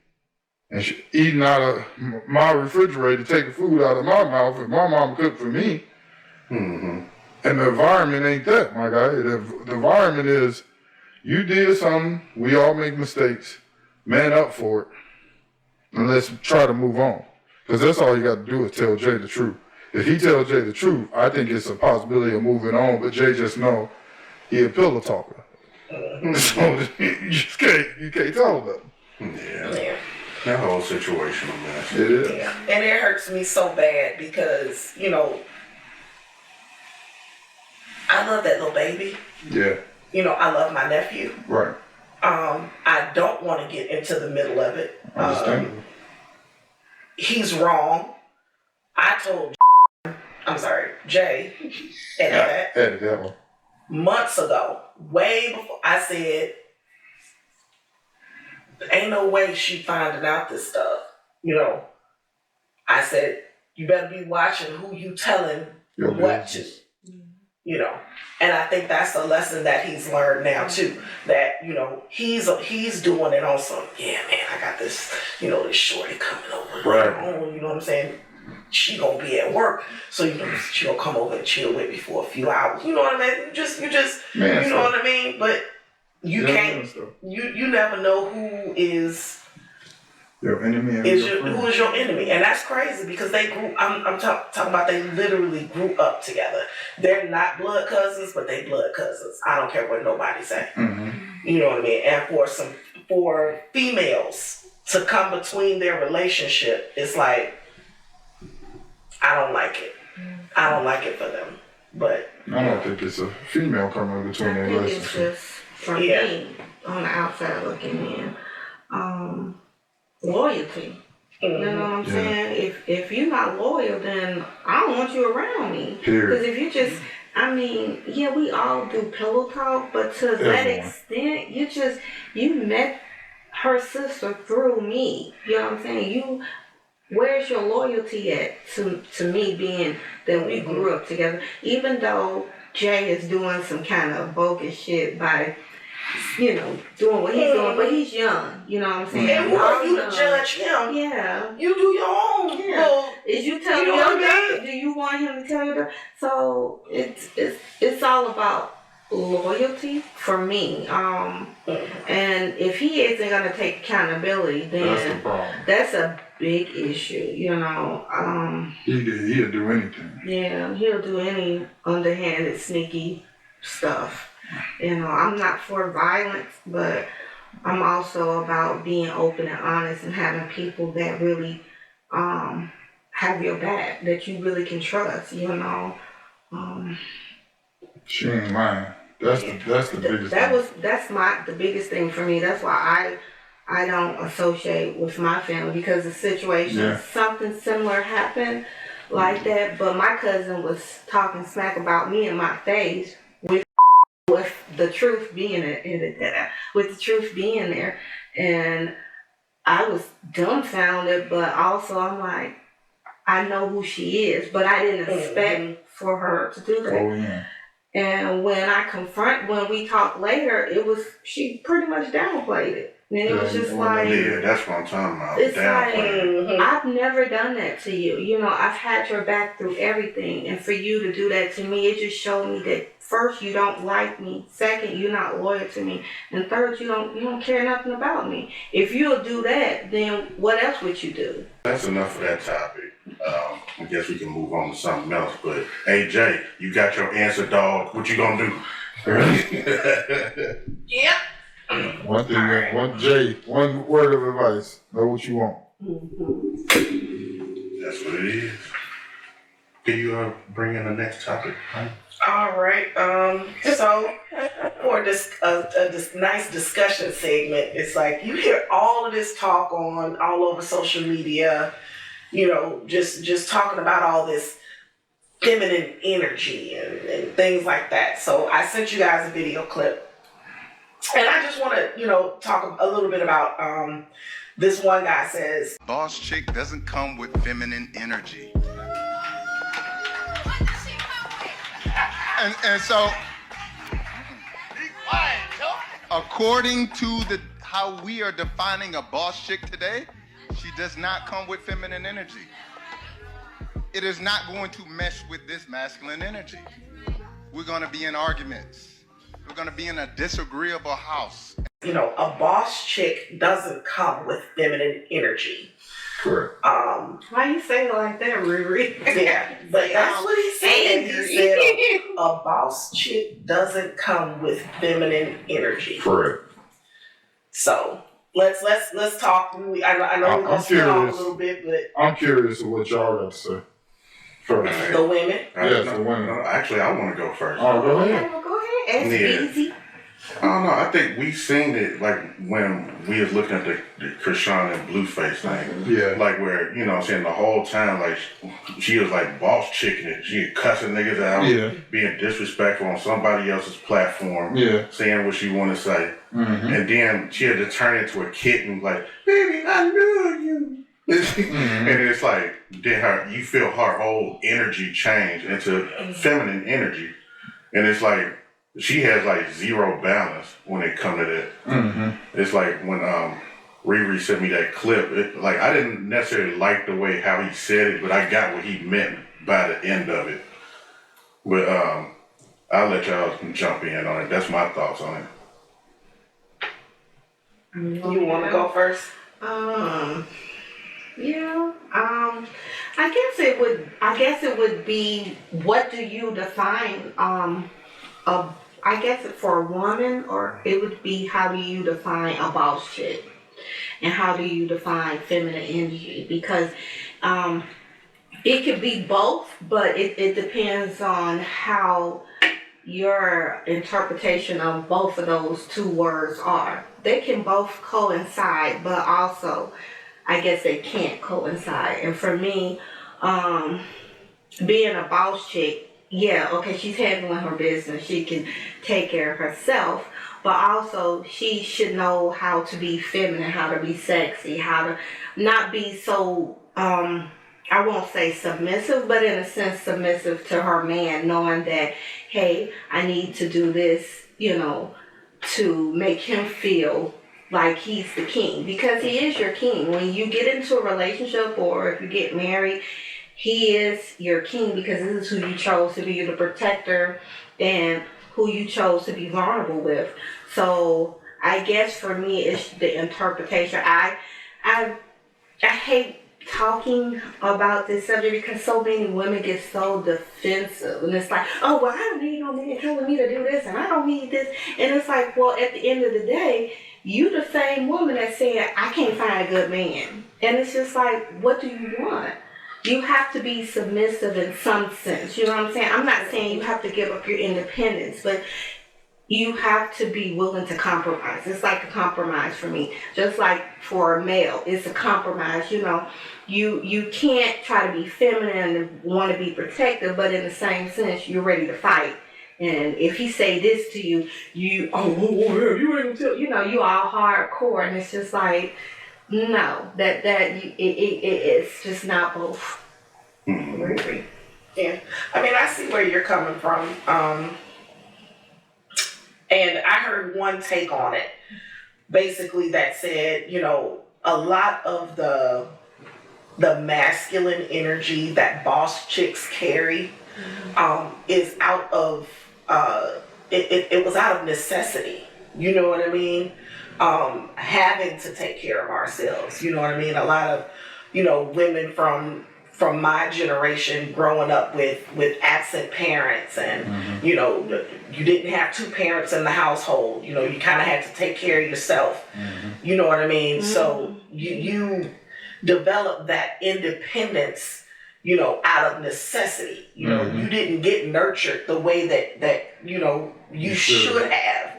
and she eating out of my refrigerator, taking food out of my mouth, and my mom cooked for me. And the environment ain't that, my guy. The environment is, you did something, we all make mistakes, man up for it, and let's try to move on. Because that's all you got to do is tell Jay the truth. If he tells Jay the truth, I think it's a possibility of moving on, but Jay just know he a pillow talker. So you can't tell him that. Yeah. That whole situation a mess. It is. Yeah. And it hurts me so bad because, I love that little baby. Yeah. I love my nephew. Right. I don't want to get into the middle of it. Understandable. He's wrong. I told Jay, edit that one. months ago, way before, I said, ain't no way she finding out this stuff. I said, you better be watching who you telling Your what business. to. you know. And I think that's a lesson that he's learned now too. That, you know, he's doing it on some, yeah, man, I got this, you know, this shorty coming over. Right. You know what I'm saying? She gonna be at work, so you know she gonna come over and chill with me for a few hours. You know what I mean? You just, Man, you know what I mean? But you can't. You never know who is your enemy and who is your enemy, and that's crazy because they grew. I'm talking about they literally grew up together. They're not blood cousins, but they blood cousins. I don't care what nobody say. Mm-hmm. You know what I mean? And for females to come between their relationship, it's like, I don't like it. I don't like it for them. But I don't think it's a female coming between their I think relationship. it's just, for me, on the outside looking in, loyalty. You know what I'm saying? If you're not loyal, then I don't want you around me. Because if you just, I mean, yeah, we all do pillow talk, but to that extent, you met her sister through me. You know what I'm saying? Where's your loyalty at to me being that we grew up together? Even though Jay is doing some kind of bogus shit by, you know, doing what he's doing, but he's young. You know what I'm saying? And who are you to judge him? Yeah. You do your own. Yeah. Well, is you telling you know what I him? Do you want him to tell you that? So it's all about loyalty for me. And if he isn't gonna take accountability, then That's the problem. That's a big issue, you know. He'll do anything. Yeah, he'll do any underhanded, sneaky stuff. You know, I'm not for violence, but I'm also about being open and honest and having people that really have your back, that you really can trust, you know. She ain't lying. That's the biggest thing. That's the biggest thing for me. That's why I don't associate with my family, because the situation, something similar happened like that, but my cousin was talking smack about me in my face with the truth being there, and I was dumbfounded, but also I'm like, I know who she is, but I didn't expect for her to do that. Oh, yeah. And when we talked later, she pretty much downplayed it. And it was just like, yeah, that's what I'm talking about. It's like, I've never done that to you. You know, I've had your back through everything. And for you to do that to me, it just showed me that first, you don't like me. Second, you're not loyal to me. And third, you don't care nothing about me. If you'll do that, then what else would you do? That's enough of that topic. I guess we can move on to something else. But hey, Jay, you got your answer, dog. What you gonna do? Yep. One thing, one word of advice. Know what you want. That's what it is. Can you bring in the next topic? Huh? All right. So for this nice discussion segment, it's like you hear all of this talk all over social media. You know, just talking about all this feminine energy and things like that. So I sent you guys a video clip. And I just want to, talk a little bit about this one guy says, boss chick doesn't come with feminine energy. And so, according to how we are defining a boss chick today, she does not come with feminine energy. It is not going to mesh with this masculine energy. We're going to be in arguments. We're going to be in a disagreeable house. A boss chick doesn't come with feminine energy. Correct. Why you say it like that, Riri? Yeah, but that's what he said. He said a boss chick doesn't come with feminine energy. Correct. So let's talk. I know we're gonna spin off a little bit, but I'm curious of what y'all got to say. First. The women. Yes, the women. Actually, I want to go first. Oh, go ahead. Well, go ahead. It's easy. I don't know. I think we seen it like when we was looking at the Chrisean and Blueface thing. Yeah. Like where, saying the whole time, like she was like boss chicking it. She cussing niggas out. Yeah. Being disrespectful on somebody else's platform. Yeah. Saying what she want to say. Mm-hmm. And then she had to turn into a kitten like, baby, I love you. And it's like, you feel her whole energy change into feminine energy. And it's like, she has like zero balance when it come to that. It's like when Riri sent me that clip, like I didn't necessarily like the way how he said it, but I got what he meant by the end of it. But I'll let y'all jump in on it. That's my thoughts on it. You want to go first? Yeah. I guess it would be, what do you define I guess for a woman, or it would be, how do you define a boss chick? And how do you define feminine energy? Because it could be both, but it depends on how your interpretation of both of those two words are. They can both coincide, but also I guess they can't coincide. And for me, being a boss chick, yeah, okay, she's handling her business. She can take care of herself, but also she should know how to be feminine, how to be sexy, how to not be so, I won't say submissive, but in a sense submissive to her man, knowing that, hey, I need to do this, you know, to make him feel like he's the king, because he is your king. When you get into a relationship or if you get married, he is your king, because this is who you chose to be the protector and who you chose to be vulnerable with. So I guess for me, it's the interpretation. I hate talking about this subject because so many women get so defensive, and it's like, oh, well, I don't need no man telling me to do this, and I don't need this. And it's like, well, at the end of the day, you the same woman that said, I can't find a good man. And it's just like, what do you want? You have to be submissive in some sense. You know what I'm saying? I'm not saying you have to give up your independence, but you have to be willing to compromise. It's like a compromise for me. Just like for a male, it's a compromise. You know, you can't try to be feminine and want to be protective, but in the same sense, you're ready to fight. And if he say this to you, you ain't gonna tell. You know, you all hardcore, and it's just like, no, it's just not both. Really? Yeah. I mean, I see where you're coming from. And I heard one take on it, basically, that said, you know, a lot of the masculine energy that boss chicks carry is out of it was out of necessity. You know what I mean? Having to take care of ourselves. You know what I mean? A lot of, you know, women from my generation growing up with absent parents, and you know, you didn't have two parents in the household. You know, you kind of had to take care of yourself. You know what I mean? So you develop that independence, you know, out of necessity. You know, you didn't get nurtured the way that you know you should have.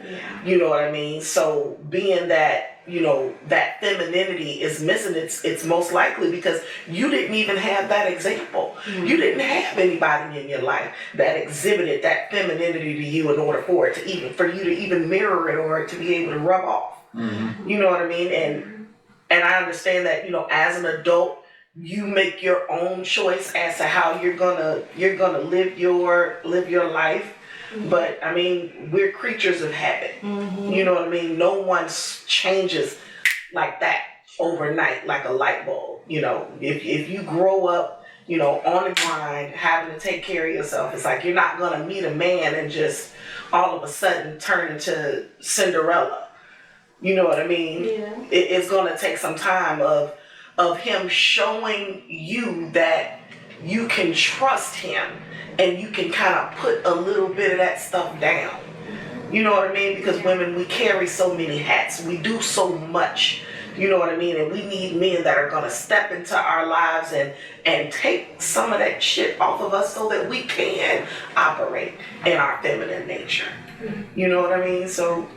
You know what I mean? So being that, you know, that femininity is missing, it's most likely because you didn't even have that example. You didn't have anybody in your life that exhibited that femininity to you in order for it to even mirror it or to be able to rub off. You know what I mean? And I understand that, you know, as an adult, you make your own choice as to how you're gonna live your life. But I mean, we're creatures of habit. You know what I mean? No one changes like that overnight, like a light bulb. You know, if you grow up, you know, on the grind, having to take care of yourself, it's like you're not gonna meet a man and just all of a sudden turn into Cinderella. You know what I mean? Yeah. It's gonna take some time of him showing you that you can trust him and you can kind of put a little bit of that stuff down. You know what I mean? Because women, we carry so many hats. We do so much. You know what I mean? And we need men that are going to step into our lives and take some of that shit off of us so that we can operate in our feminine nature. You know what I mean? So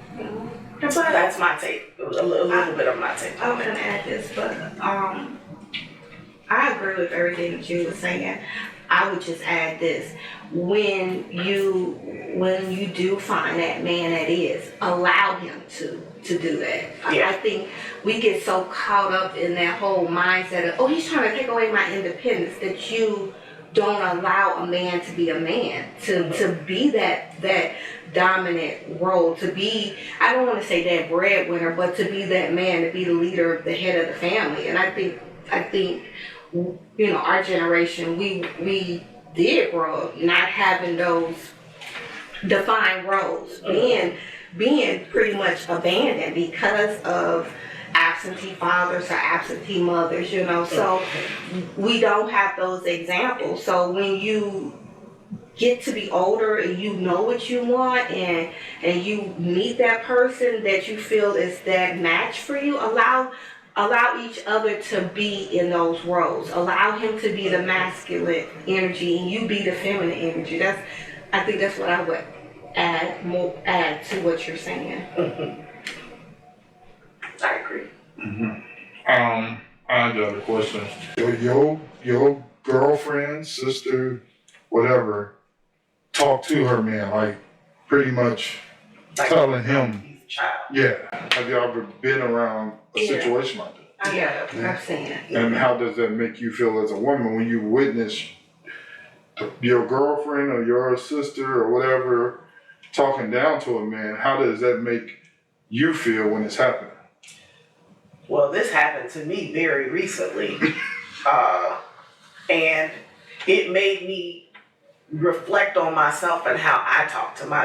that's my take. A little bit of my take. I'm going to add this, but I agree with everything that you were saying. I would just add this: when you do find that man that is, allow him to do that. I think we get so caught up in that whole mindset of, oh, he's trying to take away my independence, that you don't allow a man to be a man, to be that dominant role, to be, I don't want to say that breadwinner, but to be that man, to be the leader, the head of the family. And I think, you know, our generation, we did grow up not having those defined roles, being pretty much abandoned because of absentee fathers or absentee mothers, you know. So we don't have those examples. So when you get to be older and you know what you want, and you meet that person that you feel is that match for you, allow each other to be in those roles. Allow him to be the masculine energy and you be the feminine energy. I think that's what I would add to what you're saying. I agree. I got a question. Your girlfriend, sister, whatever, talk to her man, like pretty much telling him. He's a child. Yeah. Have you ever been around a situation like that? Yeah. I've seen it. And how does that make you feel as a woman when you witness your girlfriend or your sister or whatever talking down to a man? How does that make you feel when it's happening? Well, this happened to me very recently, and it made me reflect on myself and how I talk to my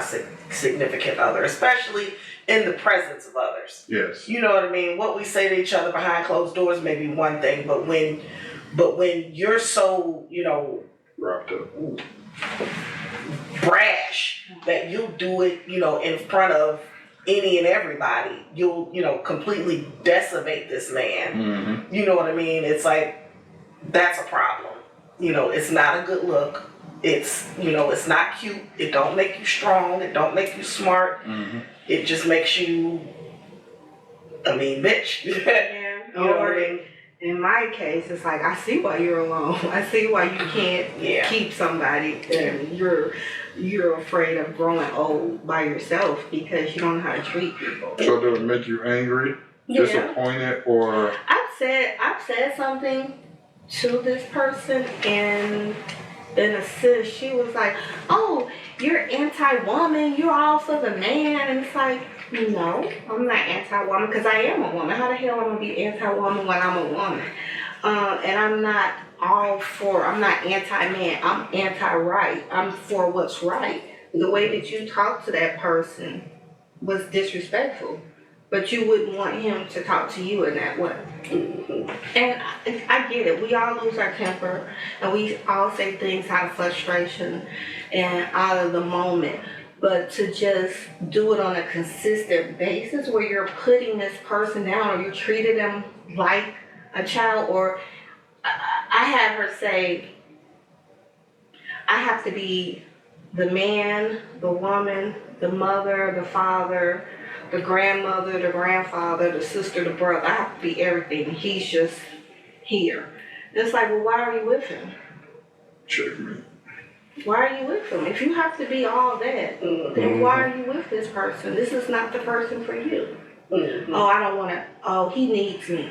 significant other, especially in the presence of others. Yes. You know what I mean? What we say to each other behind closed doors may be one thing, but when you're so, you know, Wrapped up. brash that you'll do it, you know, in front of any and everybody, you'll, you know, completely decimate this man. Mm-hmm. You know what I mean? It's like, that's a problem. You know, it's not a good look. It's, you know, it's not cute. It don't make you strong. It don't make you smart. Mm-hmm. It just makes you a mean bitch. Yeah. You know what I mean? In my case, it's like, I see why you're alone. I see why you can't keep somebody, and you're afraid of growing old by yourself because you don't know how to treat people. So does it make you angry, disappointed, or? I've said something to this person, and in a sense, she was like, "Oh, you're anti-woman. You're all for the man," and it's like, no, I'm not anti-woman because I am a woman. How the hell am I going to be anti-woman when I'm a woman? And I'm not I'm not anti-man. I'm anti-right. I'm for what's right. The way that you talk to that person was disrespectful, but you wouldn't want him to talk to you in that way. And I get it. We all lose our temper, and we all say things out of frustration and out of the moment. But to just do it on a consistent basis where you're putting this person down or you're treating them like a child, or I had her say, I have to be the man, the woman, the mother, the father, the grandmother, the grandfather, the sister, the brother. I have to be everything. He's just here. And it's like, well, why are you with him? Checkmate. Why are you with him? If you have to be all that, then why are you with this person? This is not the person for you. Oh, I don't want to. Oh, he needs me.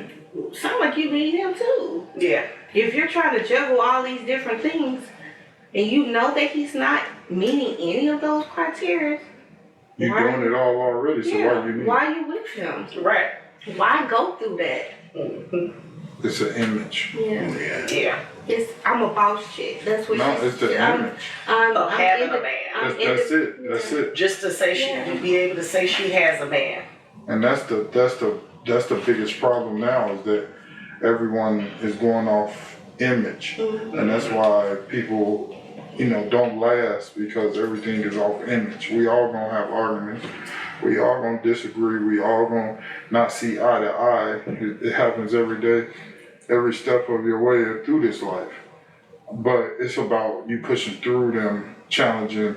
Sound like you need him too. Yeah. If you're trying to juggle all these different things, and you know that he's not meeting any of those criteria, you're doing it all already. So why are you with him? Right. Why go through that? It's an image. Yeah. I'm a boss chick. That's what. No, it's the image. Of having a man. That's it. That's it. Just to say to be able to say she has a man. And that's the biggest problem now, is that everyone is going off image, and that's why people, you know, don't last, because everything is off image. We all gonna have arguments. We all gonna disagree. We all gonna not see eye to eye. It happens every day, every step of your way through this life. But it's about you pushing through them challenging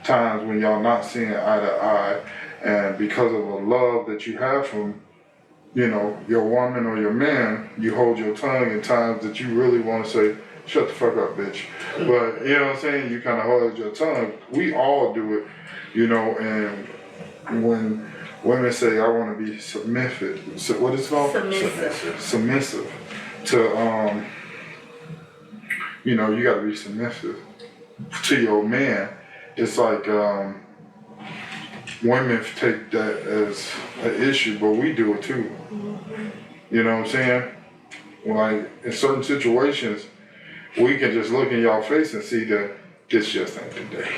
times when y'all not seeing eye to eye, and because of the love that you have from, you know, your woman or your man, you hold your tongue in times that you really want to say, shut the fuck up, bitch. But, you know what I'm saying? You kind of hold your tongue. We all do it, you know, and when women say, I want to be submissive, what is it called? Submissive. Submissive to you know, you got to be submissive to your man. It's like women take that as an issue, but we do it too. You know what I'm saying? Like in certain situations, we can just look in y'all face and see that this just ain't the day.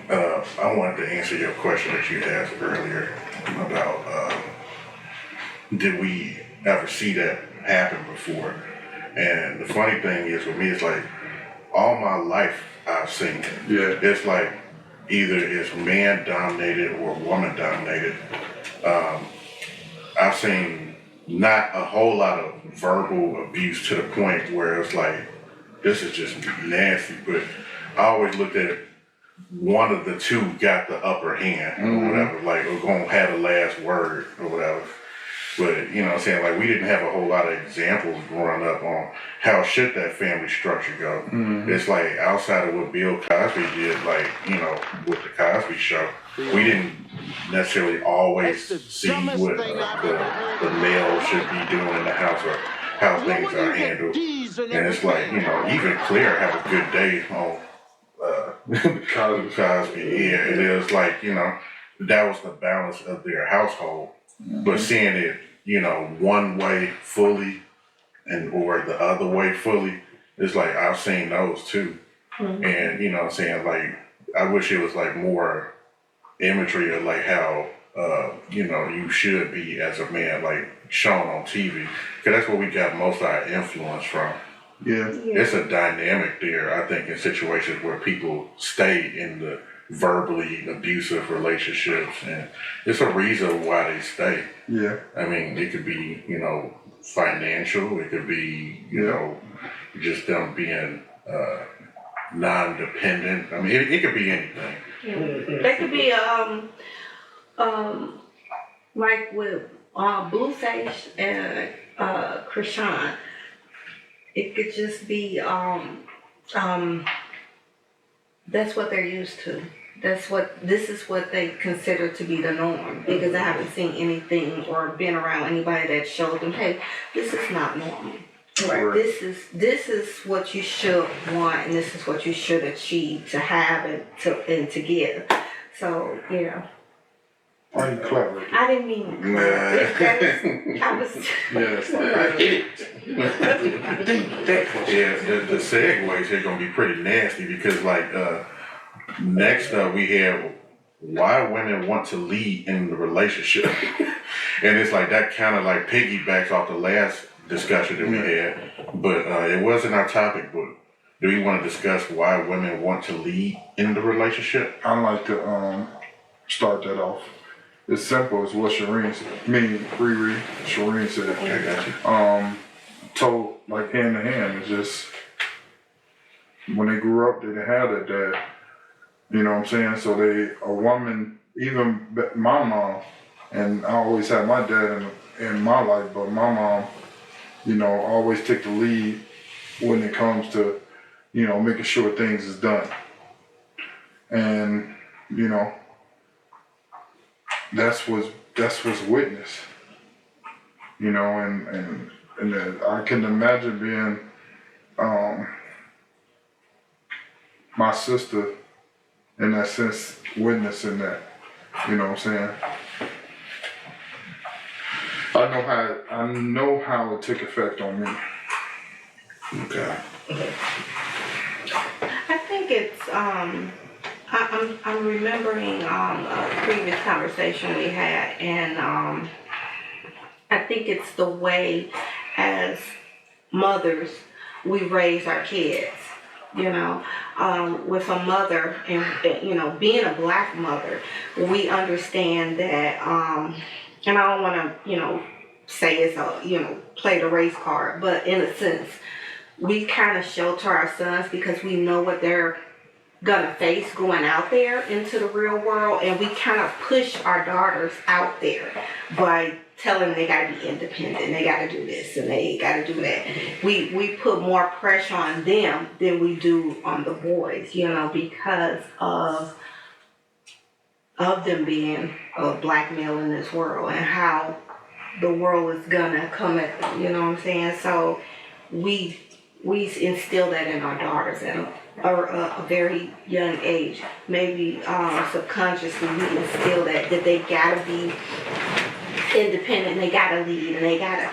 I wanted to answer your question that you asked earlier about did we ever see that happen before? And the funny thing is with me, it's like all my life I've seen it. Yeah. It's like either it's man dominated or woman dominated. I've seen not a whole lot of verbal abuse to the point where it's like, this is just nasty, but I always looked at it, one of the two got the upper hand or whatever, like we're gonna have the last word or whatever. But you know what I'm saying, like we didn't have a whole lot of examples growing up on how should that family structure go. It's like outside of what Bill Cosby did, like, you know, with the Cosby Show, we didn't necessarily always see what the male should be doing in the house or how things are handled. And it's like, you know, even Claire had a good day on Cosby. Yeah, it is like, you know, that was the balance of their household. But seeing it, you know, one way fully and or the other way fully, it's like I've seen those too. And you know what I'm saying, like I wish it was like more imagery of like how you know, you should be as a man, like shown on TV. Cause that's where we got most of our influence from. Yeah. It's a dynamic there, I think, in situations where people stay in the verbally abusive relationships, and it's a reason why they stay. Yeah. I mean, it could be, you know, financial, it could be, you know, just them being non-dependent. I mean, it could be anything. They could be like with Blueface and Chrisean. It could just be that's what they're used to. This is what they consider to be the norm, because I haven't seen anything or been around anybody that showed them, hey, this is not normal. Right. This is what you should want, and this is what you should achieve to have and to give. So yeah. Are you clever? I didn't mean clever. I was. Yes. Yeah, the segues here gonna be pretty nasty because like next up we have why women want to lead in the relationship. And it's like that kind of like piggybacks off the last discussion that we had, but it wasn't our topic. But do we want to discuss why women want to lead in the relationship? I'd like to start that off. It's simple as what Shireen said. I got you. Told like hand to hand. It's just when they grew up, they didn't have that dad. You know what I'm saying? So a woman, even my mom, and I always had my dad in my life, but my mom, you know, always took the lead when it comes to, you know, making sure things is done. And, you know, that's what's witnessed. You know, and I can imagine being my sister in that sense, witnessing that. You know what I'm saying? I know how it took effect on me. Okay. I think it's I'm remembering a previous conversation we had, and I think it's the way as mothers we raise our kids. You know, with a mother, and you know, being a black mother, we understand that. And I don't want to, you know, say it's a, you know, play the race card, but in a sense, we kind of shelter our sons because we know what they're gonna face going out there into the real world, and we kind of push our daughters out there by telling them they gotta be independent, they gotta do this and they gotta do that. We put more pressure on them than we do on the boys, you know, because of them being a black male in this world and how the world is gonna come at them, you know what I'm saying? So we we instill that in our daughters at a very young age. Maybe subconsciously we instill that they gotta be independent, and they gotta lead, and they gotta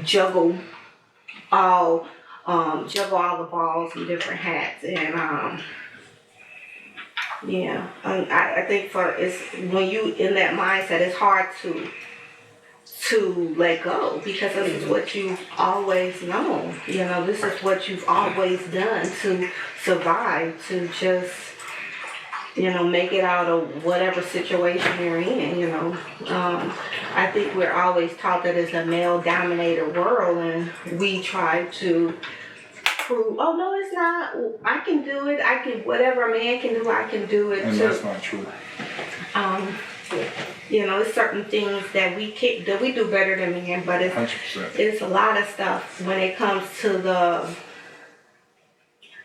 juggle all the balls and different hats. And I think when you in that mindset, it's hard to let go, because this is what you've always known. This is what you've always done to survive, to just, make it out of whatever situation you're in. I think we're always taught that it's a male-dominated world, and we try to prove, oh, no, it's not. I can do it. Whatever a man can do, I can do it And too. that's not true. It's certain things that we do better than men, but 100%. it's a lot of stuff when it comes to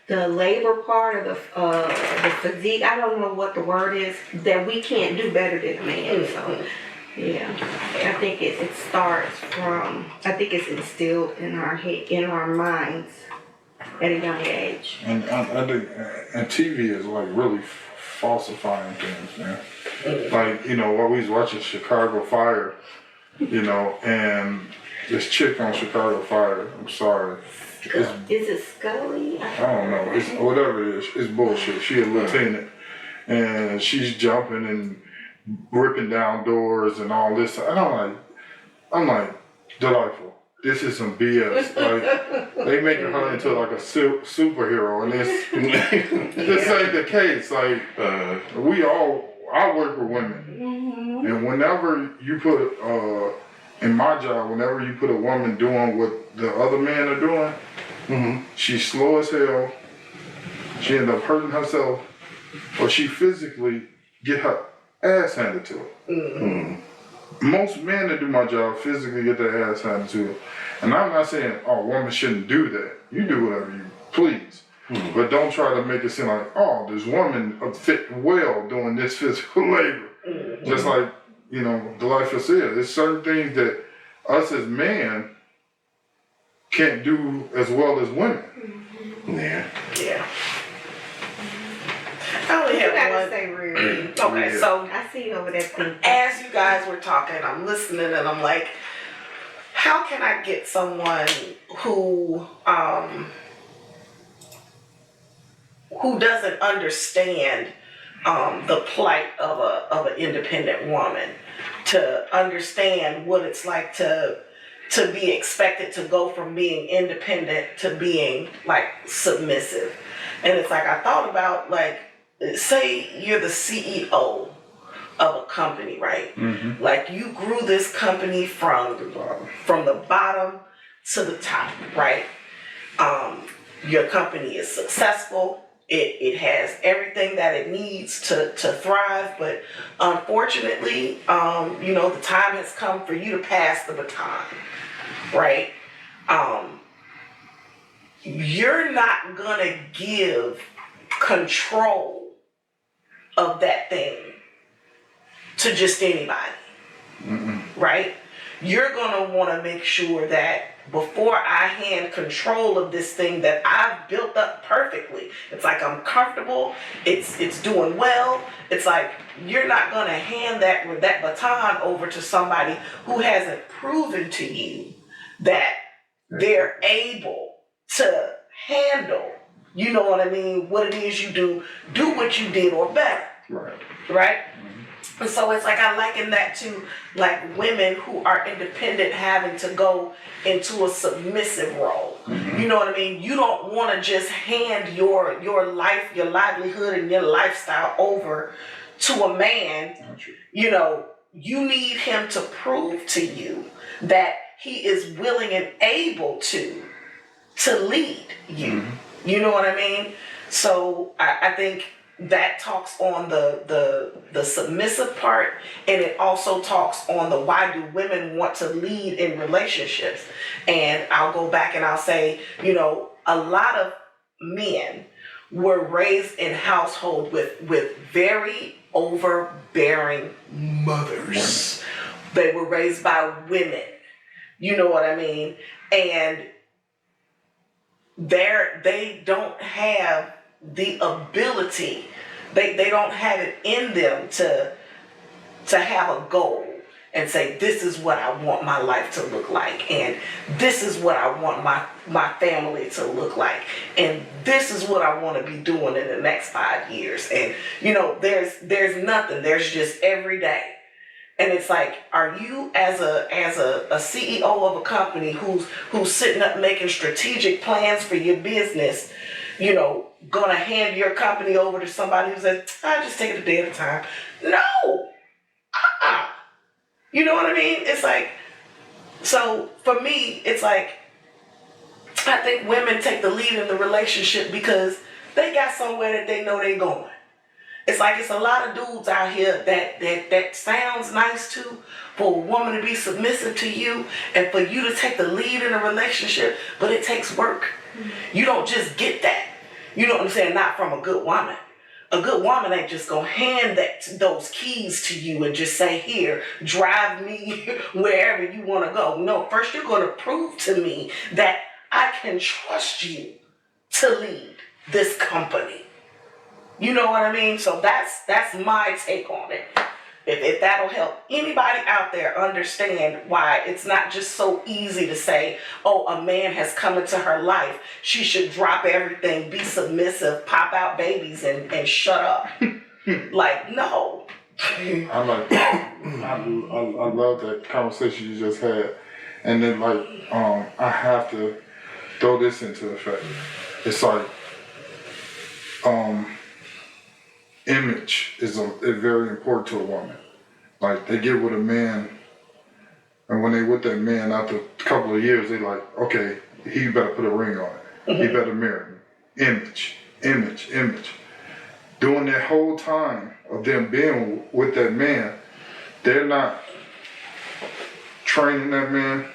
the labor part of the physique. I don't know what the word is, that we can't do better than a man. So yeah, I think it starts from, I think it's instilled in our head, in our minds at a young age. And I think, and TV is like really falsifying things, man. Like, while we was watching Chicago Fire, and this chick on Chicago Fire, I'm sorry. Is it Scully? I don't know. It's whatever it is. It's bullshit. She a lieutenant, and she's jumping and ripping down doors and all this. And I'm like, delightful. This is some BS. Like, they making her into like a superhero, and this ain't the case. Like, I work with women, and whenever you put in my job, whenever you put a woman doing what the other men are doing, she's slow as hell. She end up hurting herself, or she physically get her ass handed to her. Most men that do my job physically get their ass handed to them. And I'm not saying, oh, women shouldn't do that. You do whatever you please. But don't try to make it seem like, oh, this woman fit well doing this physical labor. Just like, the life is said. There's certain things that us as men can't do as well as women. Yeah. I only have one. Say Riri. Okay, so I see you over there thinking. as you guys were talking, I'm listening, and I'm like, how can I get someone who doesn't understand the plight of an independent woman to understand what it's like to be expected to go from being independent to being like submissive? And it's like, I thought about, like, say you're the CEO of a company, right? Like, you grew this company from the bottom to the top, right? Your company is successful. It has everything that it needs to thrive, but unfortunately, the time has come for you to pass the baton, right? You're not gonna give control of that thing to just anybody, right? You're gonna wanna make sure that before I hand control of this thing that I've built up perfectly, it's like I'm comfortable, it's doing well, it's like you're not gonna hand that baton over to somebody who hasn't proven to you that they're able to handle, what I mean, what it is you do what you did or better. Right? And so it's like, I liken that to like women who are independent having to go into a submissive role. You know what I mean? You don't want to just hand your life, your livelihood, and your lifestyle over to a man. You need him to prove to you that he is willing and able to lead you. You know what I mean? So I think that talks on the submissive part, and it also talks on the why do women want to lead in relationships. And I'll go back and I'll say, a lot of men were raised in households with very overbearing mothers. They were raised by women. You know what I mean? And they don't have the ability. They don't have it in them to have a goal and say, this is what I want my life to look like, and this is what I want my family to look like, and this is what I want to be doing in the next 5 years. And there's nothing. There's just every day. And it's like, are you as a CEO of a company who's sitting up making strategic plans for your business, gonna hand your company over to somebody who says, I just take it a day at a time? No. You know what I mean? It's like, so for me, it's like, I think women take the lead in the relationship because they got somewhere that they know they're going. It's like, it's a lot of dudes out here that sounds nice too, for a woman to be submissive to you and for you to take the lead in a relationship, but it takes work. You don't just get that. You know what I'm saying? Not from a good woman. A good woman ain't just gonna hand those keys to you and just say, here, drive me wherever you wanna go. No, first you're gonna prove to me that I can trust you to lead this company. You know what I mean? So that's my take on it. If that'll help anybody out there understand why it's not just so easy to say, oh, a man has come into her life, she should drop everything, be submissive, pop out babies, and shut up. Like, no. I like that. I love that conversation you just had. And then I have to throw this into effect. It's like image is very important to a woman. Like, they get with a man, and when they with that man, after a couple of years, they like, okay, he better put a ring on it. He better marry me. Image. During that whole time of them being with that man, they're not training that man.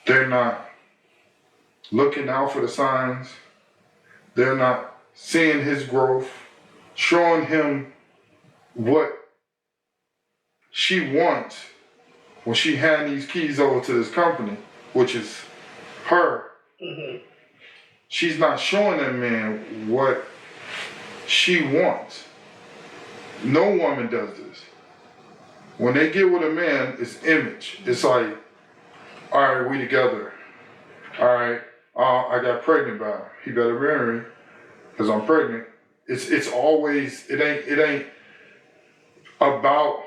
They're not looking out for the signs. They're not seeing his growth, showing him what she wants when she hand these keys over to this company, which is her. She's not showing that man what she wants. No woman does this. When they get with a man, it's image. It's like, all right, we together. All right, I got pregnant by him. He better marry me because I'm pregnant. It's always, it ain't about,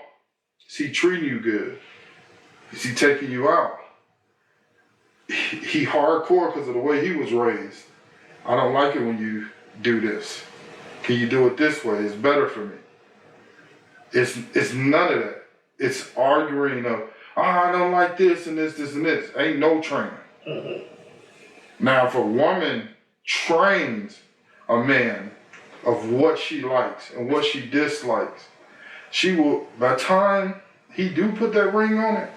is he treating you good? Is he taking you out? He hardcore because of the way he was raised. I don't like it when you do this. Can you do it this way? It's better for me. It's none of that. It's arguing of, I don't like this and this and this. Ain't no training. Now, if a woman trains a man of what she likes and what she dislikes, she will, by the time he do put that ring on it,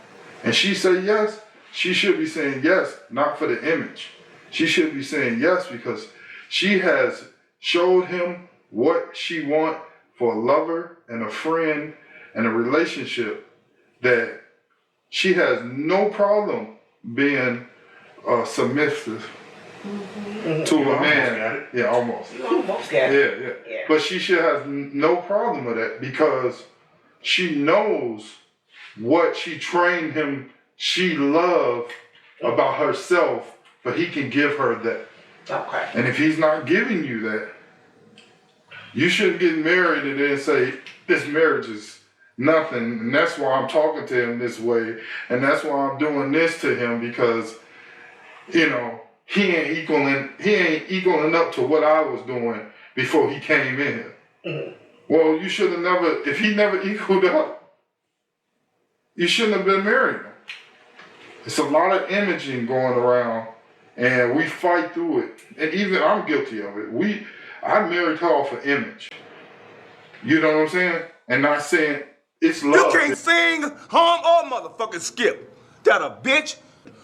and she say yes, she should be saying yes, not for the image. She should be saying yes because she has showed him what she want for a lover and a friend and a relationship, that she has no problem being submissive to a man. Yeah, almost. You almost got it. Yeah. But she should have no problem with that because she knows what she trained him, she loved about herself, but he can give her that. Okay. And if he's not giving you that, you shouldn't get married and then say, this marriage is nothing, and that's why I'm talking to him this way, and that's why I'm doing this to him, because, he ain't equaling up to what I was doing before he came in here. Well, you should have never, if he never equaled up, you shouldn't have been married. It's a lot of imaging going around, and we fight through it. And even I'm guilty of it. I married her off of image. You know what I'm saying? And not saying it's love. You can't sing, hum, or motherfucking skip. That a bitch.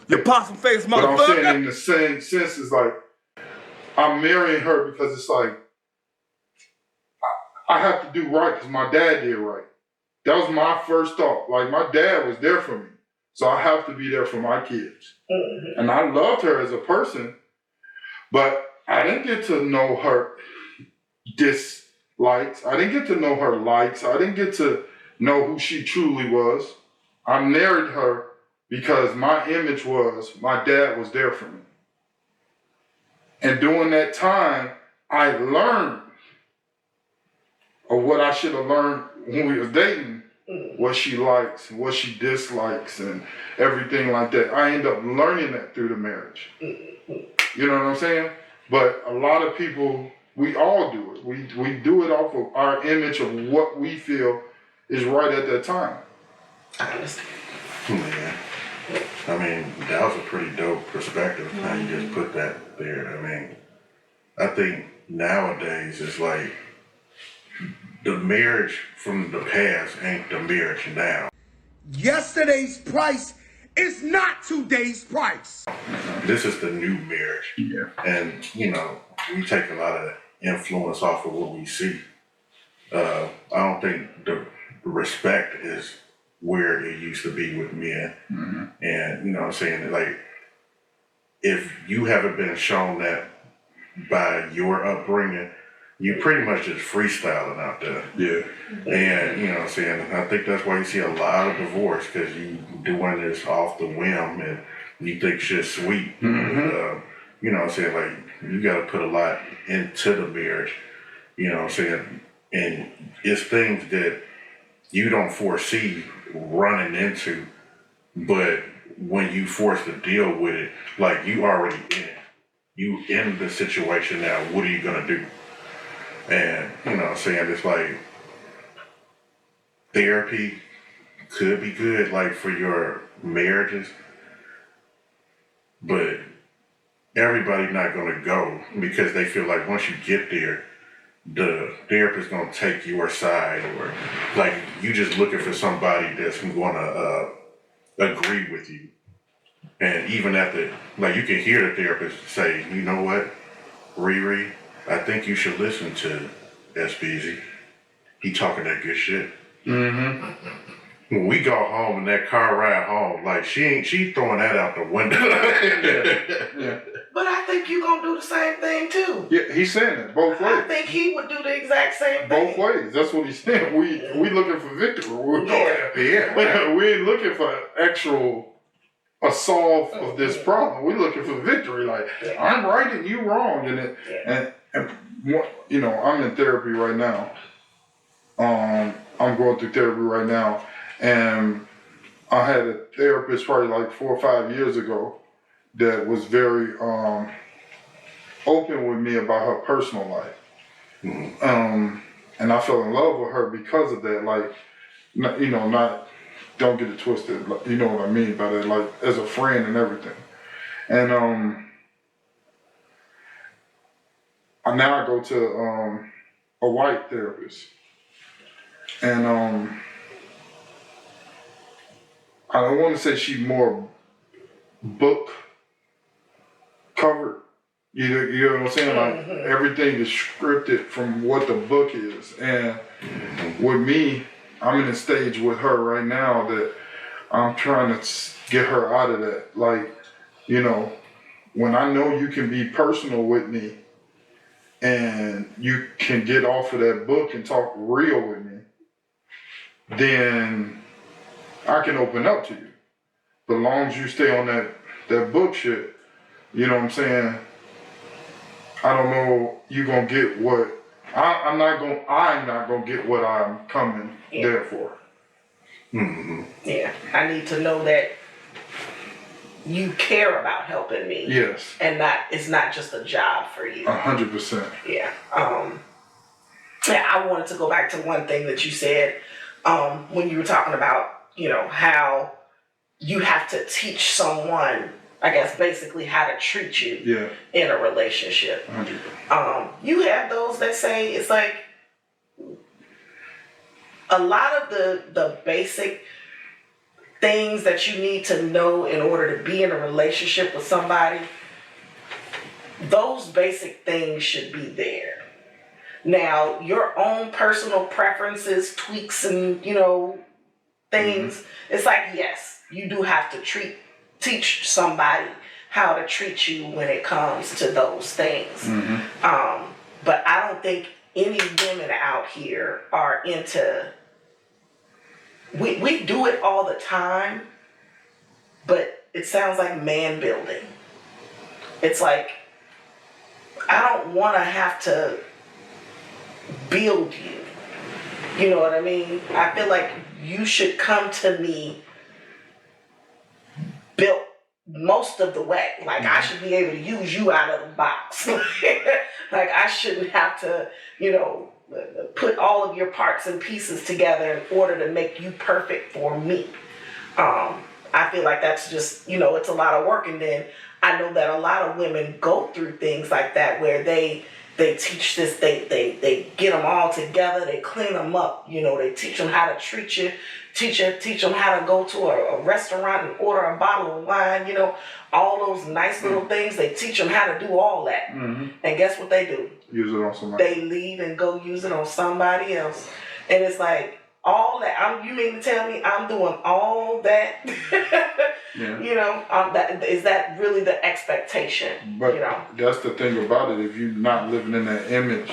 You possum face motherfucker. But I'm saying in the same sense, it's like, I'm marrying her because it's like, I have to do right because my dad did right. That was my first thought. Like, my dad was there for me. So I have to be there for my kids. And I loved her as a person, But I didn't get to know her dislikes. I didn't get to know her likes. I didn't get to know who she truly was. I married her because my image was my dad was there for me. And during that time, I learned of what I should have learned when we was dating, what she likes, what she dislikes, and everything like that. I end up learning that through the marriage. You know what I'm saying? But a lot of people, we all do it. We do it off of our image of what we feel is right at that time. I understand. Yeah. I mean, that was a pretty dope perspective, how you just put that there. I mean, I think nowadays it's like the marriage from the past ain't the marriage now. Yesterday's price is not today's price. This is the new marriage. Yeah. And, you know, we take a lot of influence off of what we see. I don't think the respect is where it used to be with men. Mm-hmm. And, you know what I'm saying? Like, if you haven't been shown that by your upbringing, you pretty much just freestyling out there. Yeah. And, you know what I'm saying? I think that's why you see a lot of divorce, because you doing this off the whim and you think shit's sweet. Mm-hmm. You know what I'm saying? Like, you got to put a lot into the marriage. You know what I'm saying? And it's things that you don't foresee running into, but when you force to deal with it, like, you already in it. You in the situation now, what are you going to do? And, you know what I'm saying, it's like, therapy could be good, like, for your marriages, but everybody not gonna go because they feel like once you get there, the therapist gonna take your side, or like you just looking for somebody that's gonna agree with you. And even at the, like, you can hear the therapist say, you know what, Riri, I think you should listen to SBZ. He talking that good shit. Mm-hmm. When we go home in that car ride home, like, she throwing that out the window. Yeah. But I think you're going to do the same thing too. Yeah, he's saying that both ways. I think he would do the exact same thing. Both ways. That's what he's saying. We looking for victory. Yeah. We ain't looking for actual a solve of this problem. We're looking for victory. Like, I'm right and you wrong. And you know, I'm in therapy right now. I'm going through therapy right now, and I had a therapist probably like 4 or 5 years ago that was very open with me about her personal life. Mm-hmm. And I fell in love with her because of that. Like, you know, not, don't get it twisted. You know what I mean by that, like, as a friend and everything. And now I go to a white therapist. And I don't want to say she's more book covered. You know what I'm saying? Like, everything is scripted from what the book is. And with me, I'm in a stage with her right now that I'm trying to get her out of that. Like, you know, when I know you can be personal with me and you can get off of that book and talk real with me, then I can open up to you. But as long as you stay on that book shit, you know what I'm saying? I don't know you gonna get what I'm not gonna get what I'm coming there for. Mm-hmm. Yeah, I need to know that you care about helping me. Yes. And it's not just a job for you. 100%. Yeah. I wanted to go back to one thing that you said when you were talking about, you know, how you have to teach someone, I guess, basically how to treat you in a relationship. 100%. You have those that say it's like a lot of the basic things that you need to know in order to be in a relationship with somebody, those basic things should be there. Now, your own personal preferences, tweaks, and, you know, things, it's like, yes, you do have to teach somebody how to treat you when it comes to those things. But I don't think any women out here are into. We do it all the time, but it sounds like man building. It's like, I don't want to have to build you. You know what I mean? I feel like you should come to me built most of the way. Like, I should be able to use you out of the box. Like, I shouldn't have to, put all of your parts and pieces together in order to make you perfect for me. I feel like that's just, it's a lot of work. And then I know that a lot of women go through things like that where they teach this, they get them all together, they clean them up, they teach them how to treat you, teach them how to go to a restaurant and order a bottle of wine, all those nice little things, they teach them how to do all that. And guess what they do? Use it on somebody. They leave and go use it on somebody else. And it's like, all that, you mean to tell me I'm doing all that? Is that really the expectation? But that's the thing about it. If you're not living in that image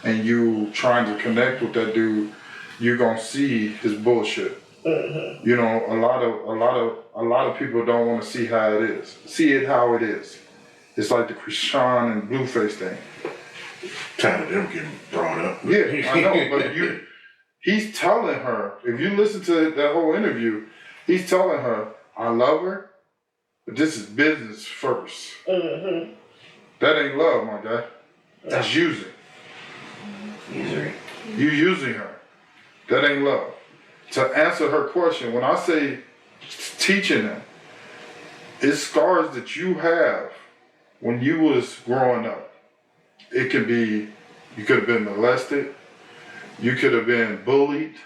and you trying to connect with that dude, you're gonna see his bullshit. A lot of people don't want to see how it is. See it how it is. It's like the Chrisean and Blueface thing. Tired of them getting brought up. Yeah, I know, but he's telling her, if you listen to that whole interview, he's telling her, I love her, but this is business first. That ain't love, my guy. That's using. Usury. You using her. That ain't love. To answer her question, when I say teaching them, it's scars that you have when you was growing up. It could be, you could have been molested, you could have been bullied,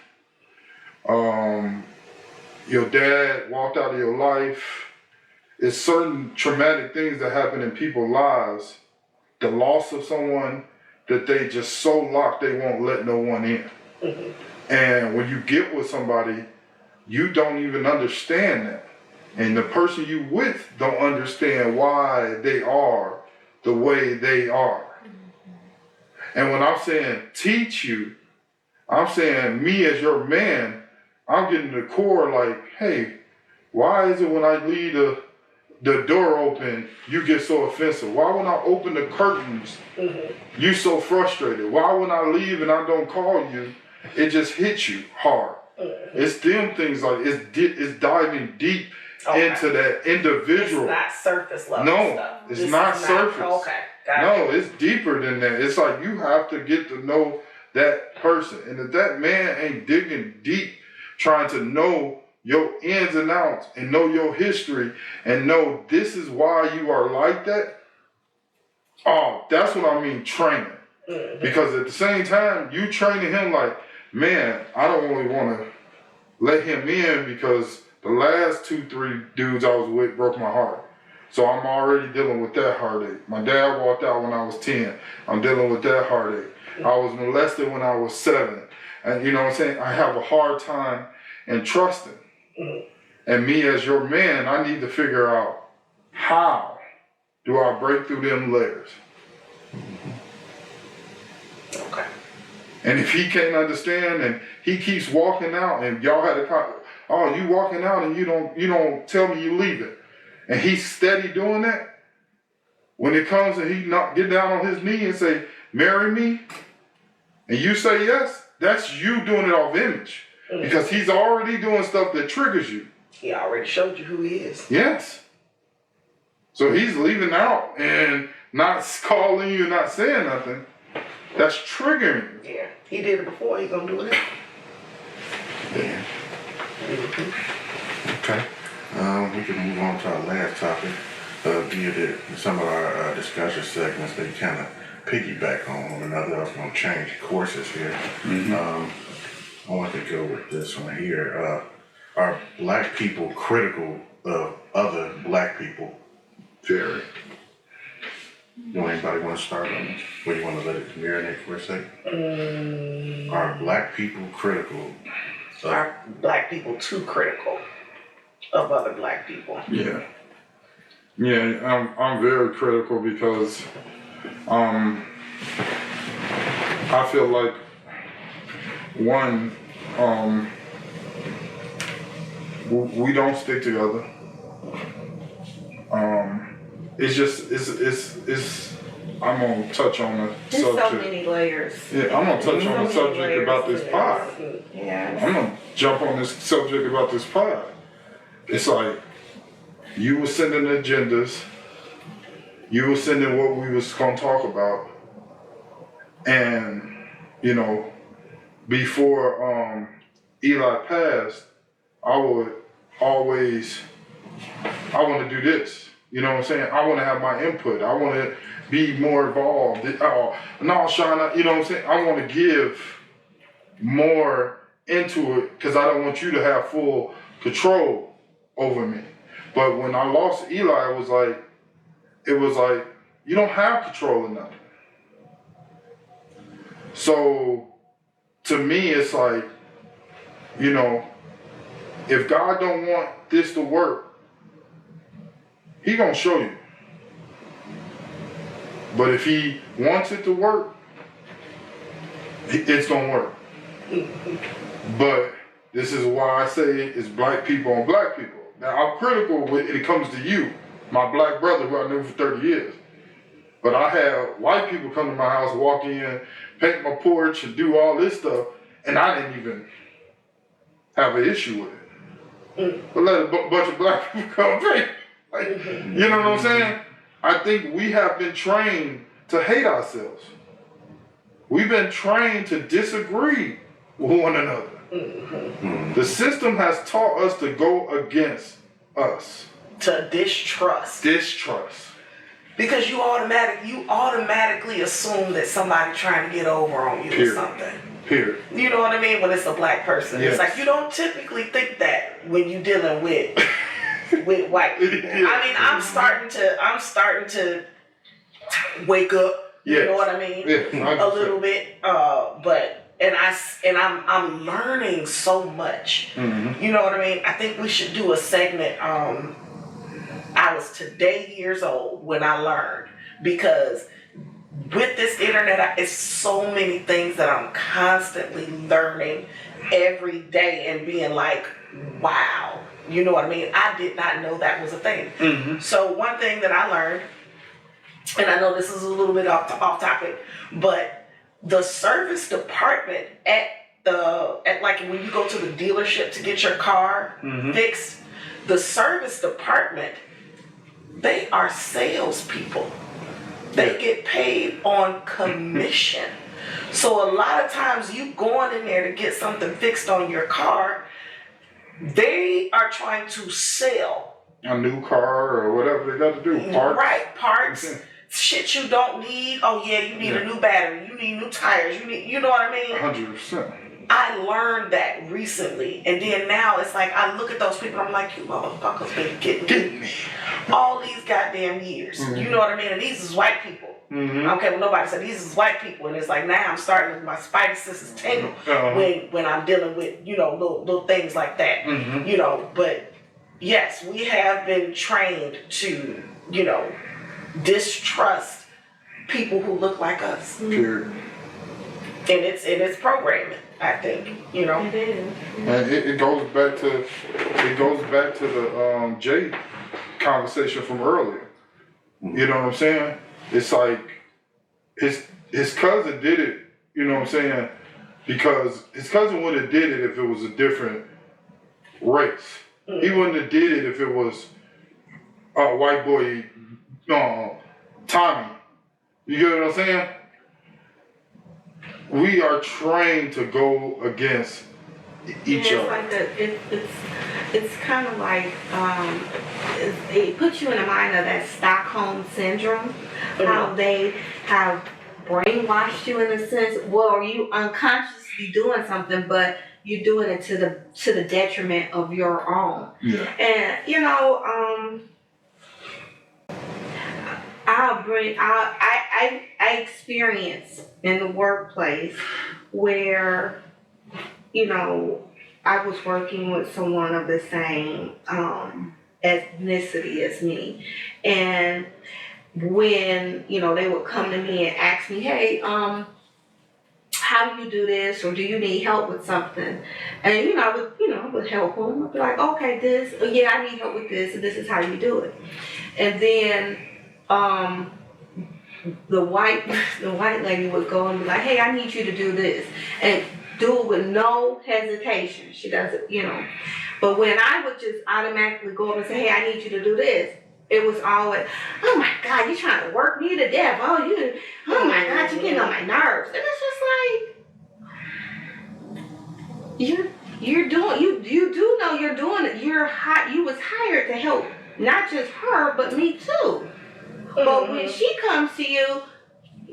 your dad walked out of your life. It's certain traumatic things that happen in people's lives, the loss of someone that they just so locked they won't let no one in. And when you get with somebody, you don't even understand that. And the person you with don't understand why they are the way they are. And when I'm saying teach you, I'm saying me as your man, I'm getting the core like, hey, why is it when I leave the door open, you get so offensive? Why when I open the curtains, you so frustrated? Why when I leave and I don't call you, it just hits you hard? It's them things like, it's diving deep into that individual. It's not surface level stuff. It's not surface. Okay, gotcha. No, it's deeper than that. It's like you have to get to know that person. And if that man ain't digging deep, trying to know your ins and outs and know your history and know this is why you are like that, that's what I mean training. Because at the same time, you training him like, man, I don't really want to let him in because the last 2-3 dudes I was with broke my heart. So I'm already dealing with that heartache. My dad walked out when I was 10. I'm dealing with that heartache. I was molested when I was 7. And you know what I'm saying? I have a hard time in trusting. And me as your man, I need to figure out how do I break through them layers. Okay. And if he can't understand and he keeps walking out and y'all had a you walking out and you don't tell me you leaving. And he's steady doing that. When it comes and he get down on his knee and say, marry me, and you say yes, that's you doing it off image. Because he's already doing stuff that triggers you. He already showed you who he is. Yes. So he's leaving out and not calling you, not saying nothing. That's triggering you. Yeah. He did it before, he's gonna do it again. Yeah. Okay. We can move on to our last topic. Via some of our discussion segments, they kind of piggyback on one another. I was going to change courses here. I want to go with this one here. Are black people critical of other black people? Very. Do anybody want to start on this? Or you want to let it marinate for a second? Are black people critical? Are black people too critical of other black people? Yeah. Yeah, I'm very critical because I feel like one, we don't stick together. It's I'm gonna touch on the There's subject. so many layers. Yeah, I'm gonna touch on the subject about this pod. Yeah. I'm gonna jump on this subject about this pod. It's like you were sending agendas, you were sending what we was gonna talk about, and you know, before Eli passed, I would always, I want to do this. You know what I'm saying? I want to have my input. I want to be more involved. No, Shauna, you know what I'm saying? I want to give more into it because I don't want you to have full control over me. But when I lost Eli, it was like, you don't have control of nothing. So to me, it's like, you know, if God don't want this to work, He gonna show you. But if He wants it to work, it's gonna work. But this is why I say it's black people on black people. Now I'm critical when it comes to you, my black brother who I knew for 30 years. But I had white people come to my house, walk in, paint my porch, and do all this stuff, and I didn't even have an issue with it. But let a bunch of black people come paint. Like, you know what I'm saying? I think we have been trained to hate ourselves. We've been trained to disagree with one another. The system has taught us to go against us. To distrust. Because you automatically assume that somebody trying to get over on you or something. Period. You know what I mean? When it's a black person. Yes. It's like you don't typically think that when you're dealing with white people. Yeah. I mean, I'm starting to wake up. You know what I mean? Yeah, a little bit. I'm learning so much. Mm-hmm. You know what I mean? I think we should do a segment. I was today years old when I learned, because with this internet, it's so many things that I'm constantly learning every day and being like, wow. You know what I mean? I did not know that was a thing. Mm-hmm. So one thing that I learned, and I know this is a little bit off topic, but the service department at like when you go to the dealership to get your car fixed, the service department, they are salespeople. They get paid on commission. So a lot of times you going in there to get something fixed on your car, they are trying to sell a new car or whatever they got to do. Parts. Right, parts, shit you don't need. Oh yeah, you need a new battery, you need new tires, you know what I mean? 100%. I learned that recently, and then now it's like I look at those people, I'm like, you motherfuckers been getting me all these goddamn years. You know what I mean? And these is white people. Okay, well nobody said these is white people, and it's like now I'm starting, my spidey senses tingle when I'm dealing with, you know, little things like that. You know, but yes, we have been trained to, you know, distrust people who look like us. Period. And it's programming, I think, you know. It is. And it goes back to the Jay conversation from earlier. You know what I'm saying? It's like his cousin did it, you know what I'm saying? Because his cousin wouldn't have did it if it was a different race. He wouldn't have did it if it was a white boy, Tommy. You get what I'm saying? We are trained to go against each other. Like it's kind of like it puts you in the mind of that Stockholm syndrome, how they have brainwashed you in a sense. Well, you unconsciously doing something, but you're doing it to the detriment of your own. Yeah. And you know, I experience in the workplace where, you know, I was working with someone of the same ethnicity as me. And when, they would come to me and ask me, hey, how do you do this, or do you need help with something? And I would help them. I'd be like, okay, I need help with this, and this is how you do it. And then the white lady would go and be like, hey, I need you to do this, and do it with no hesitation. She does it, But when I would just automatically go up and say, hey, I need you to do this, it was always, oh my God, you're trying to work me to death. Oh my God, you're getting on my nerves. And it's just like, you do know you're doing it. You was hired to help not just her, but me too. But when she comes to you,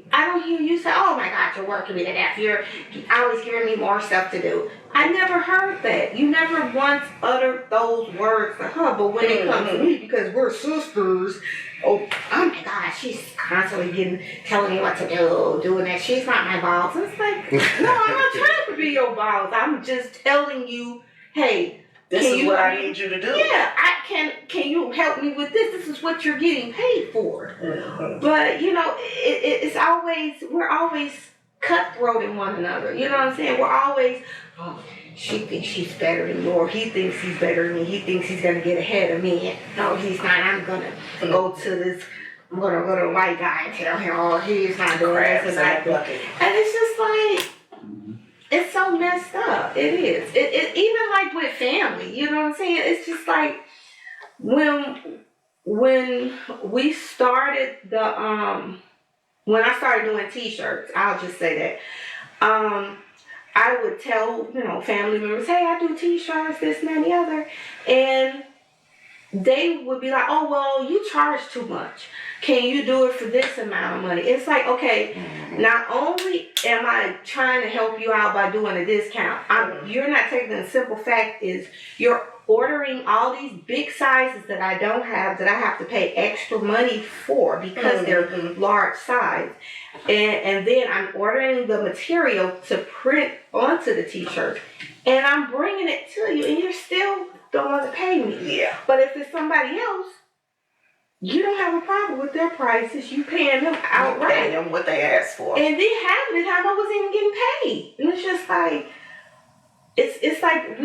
I don't hear you say, oh my God, you're working me to death. You're always giving me more stuff to do. I never heard that. You never once uttered those words to her. But when it comes to me, because we're sisters, oh my God, she's constantly telling me what to do, doing that. She's not my boss. And it's like, no, I'm not trying to be your boss. I'm just telling you, hey, this is what I need you to do. Yeah, can you help me with this? This is what you're getting paid for. But we're always cutthroating one another. You know what I'm saying? We're always, she thinks she's better than me, or he thinks he's better than me. He thinks he's gonna get ahead of me. No, he's not. I'm gonna go to this. I'm gonna go to a white guy and tell him, oh, he's not doing this and it's just like. It's so messed up. It is. It even like with family, you know what I'm saying? It's just like when we started when I started doing t-shirts, I'll just say that. I would tell, family members, hey, I do t-shirts, this and that and the other. And they would be like, oh, well, you charge too much. Can you do it for this amount of money? It's like, okay, not only am I trying to help you out by doing a discount, you're not taking the simple fact is you're ordering all these big sizes that I don't have, that I have to pay extra money for because they're large size. And then I'm ordering the material to print onto the t-shirt. And I'm bringing it to you, and you're still don't want to pay me. Yeah. But if it's somebody else, you don't have a problem with their prices. You paying them outright. Paying them what they asked for. And then half of the time I wasn't even getting paid. And it's just like, it's like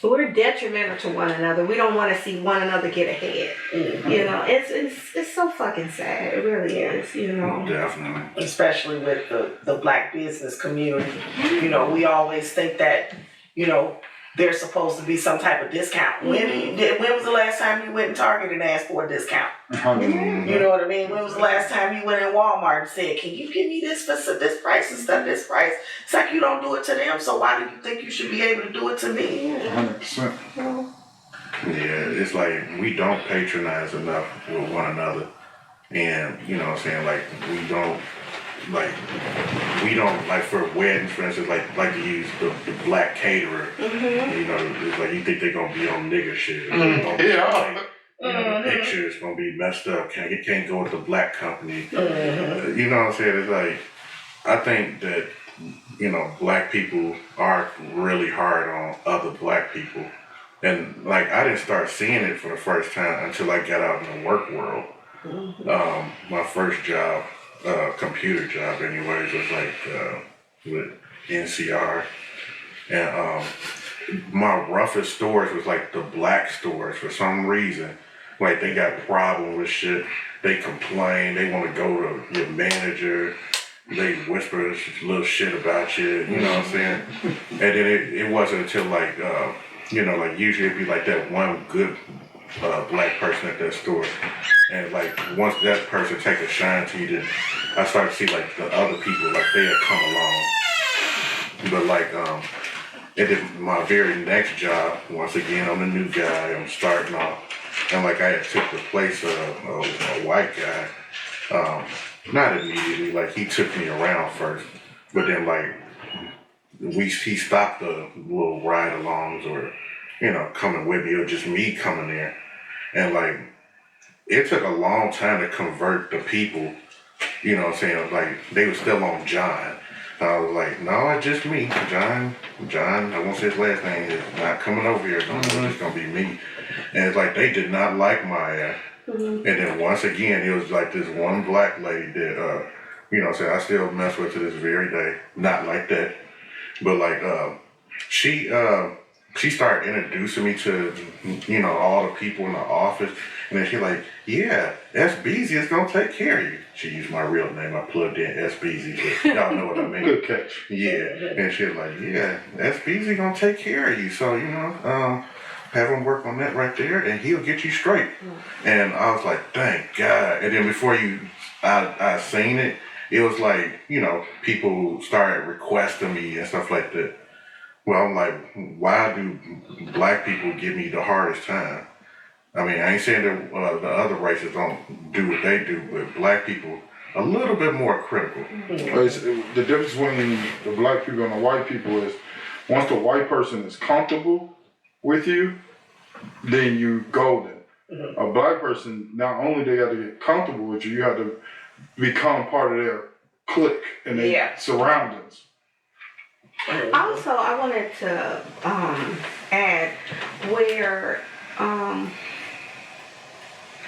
we're detrimental to one another. We don't want to see one another get ahead. It's so fucking sad. It really is, Definitely. Especially with the black business community. We always think that, there's supposed to be some type of discount. When was the last time you went in Target and asked for a discount? You know what I mean? When was the last time you went in Walmart and said, can you give me this for this price instead of this price? It's like you don't do it to them, so why do you think you should be able to do it to me? 100%. Yeah, it's like we don't patronize enough with one another. And, you know what I'm saying, like, we don't, for weddings, for instance, like to use the black caterer. It's like you think they're going to be on nigger shit. The picture's going to be messed up. Can't go with the black company. You know what I'm saying? It's like, I think that, black people are really hard on other black people. And, I didn't start seeing it for the first time until I got out in the work world. My first job, computer job anyways, was with NCR. And my roughest stores was the black stores for some reason. They got problem with shit. They complain. They want to go to your manager. They whisper little shit about you. You know what I'm saying? And then it wasn't until usually it'd be that one good black person at that store. And once that person take a shine to you, then I start to see the other people, they'll come along. But and then my very next job, once again, I'm a new guy, I'm starting off. And I had took the place of a white guy. Not immediately, he took me around first. But then he stopped the little ride-alongs or, coming with me, or just me coming there. And it took a long time to convert the people, you know what I'm saying? They were still on John. I was like, no, it's just me, John, I won't say his last name, is not coming over here, it's just gonna be me. And it's like, they did not like Maya. And then once again, it was like this one black lady that, I still mess with to this very day. Not like that, but like, she started introducing me to, all the people in the office. And then she like, yeah, SBZ is gonna take care of you. She used my real name. I plugged in SBZ. Y'all know what I mean. Good catch. Yeah. And she was like, yeah, SBZ gonna take care of you. So, have him work on that right there and he'll get you straight. And I was like, thank God. And then before I seen it, it was like, people started requesting me and stuff like that. Well, I'm like, why do black people give me the hardest time? I mean, I ain't saying that the other races don't do what they do, but black people a little bit more critical. The difference between the black people and the white people is once the white person is comfortable with you, then you golden. A black person, not only they got to get comfortable with you, you have to become part of their clique and their surroundings. Also, I wanted to add where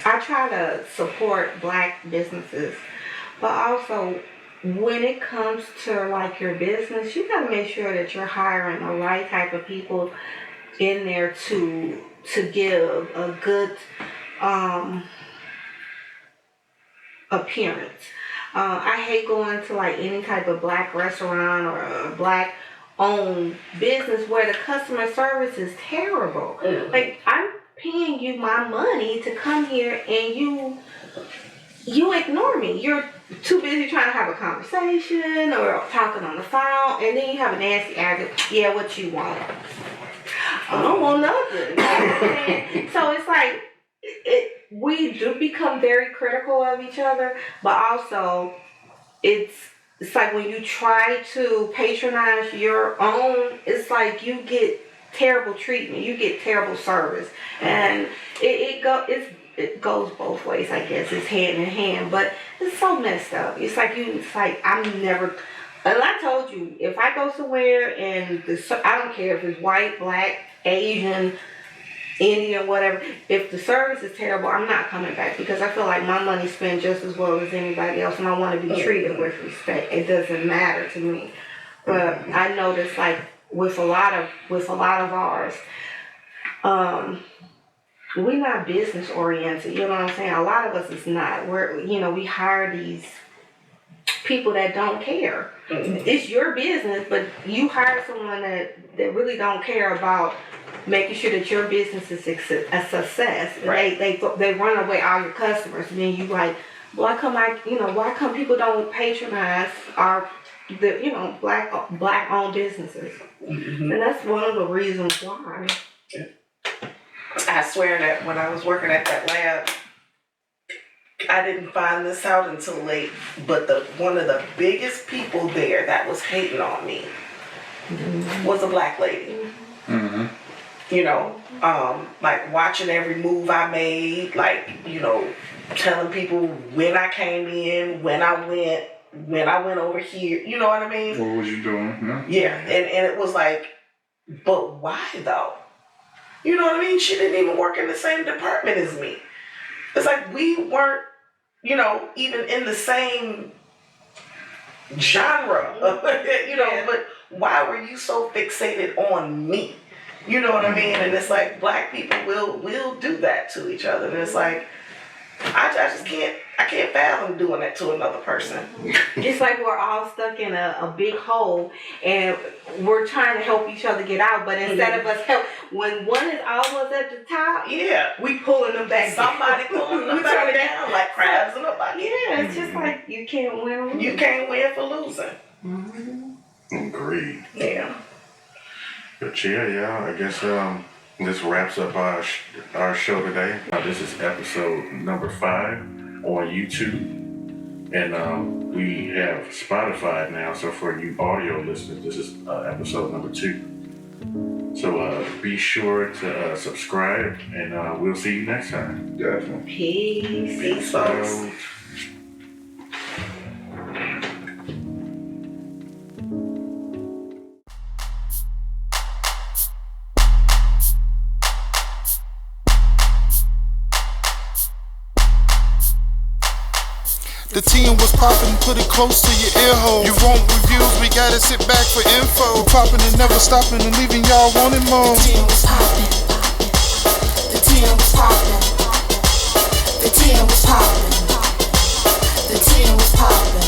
I try to support black businesses, but also when it comes to like your business, you gotta make sure that you're hiring the right type of people in there to give a good appearance. I hate going to like any type of black restaurant or a black owned business where the customer service is terrible. Like, I'm paying you my money to come here and you ignore me. You're too busy trying to have a conversation or talking on the phone, and then you have a nasty attitude. Yeah, what you want? I don't want nothing. You know what I'm saying? So it's like we do become very critical of each other, but also it's like when you try to patronize your own, it's like you get terrible treatment, you get terrible service, and it goes both ways. I guess it's hand in hand, but it's so messed up. It's like I'm never. And I told you, if I go somewhere and I don't care if it's white, black, Asian, Indian, whatever, if the service is terrible, I'm not coming back because I feel like my money's spent just as well as anybody else, and I want to be treated with respect. It doesn't matter to me. But I noticed, like with a lot of ours, we're not business oriented. You know what I'm saying? A lot of us is not. We hire these people that don't care. It's your business, but you hire someone that really don't care about making sure that your business is a success. Right. They run away all your customers, and then you like, why come people don't patronize black owned businesses? And that's one of the reasons why. I swear that when I was working at that lab, I didn't find this out until late, but one of the biggest people there that was hating on me was a black lady. Mm-hmm. Like watching every move I made, like, telling people when I came in, when I went over here, you know what I mean? What was you doing? Yeah, and it was like, but why though? You know what I mean? She didn't even work in the same department as me. It's like we weren't, even in the same genre, but why were you so fixated on me? You know what I mean? And it's like black people will do that to each other. And it's like, I just can't fathom doing that to another person. It's like we're all stuck in a big hole and we're trying to help each other get out, but instead of us when one is almost at the top, we pulling them back. Somebody pulling them back down like crabs in a bucket. Yeah, it's just like you can't win. You can't win for losing. Agreed. Yeah. But yeah, I guess this wraps up our show today. This is episode number 5 on YouTube, and we have Spotify now. So for you audio listeners, this is episode number 2. So be sure to subscribe, and we'll see you next time. Definitely. Peace folks. Out. The TM was popping, put it close to your ear hole. You want reviews, we gotta sit back for info. We popping and never stopping and leaving y'all wanting more. The TM was popping. The TM was popping. The TM was popping. The TM was popping.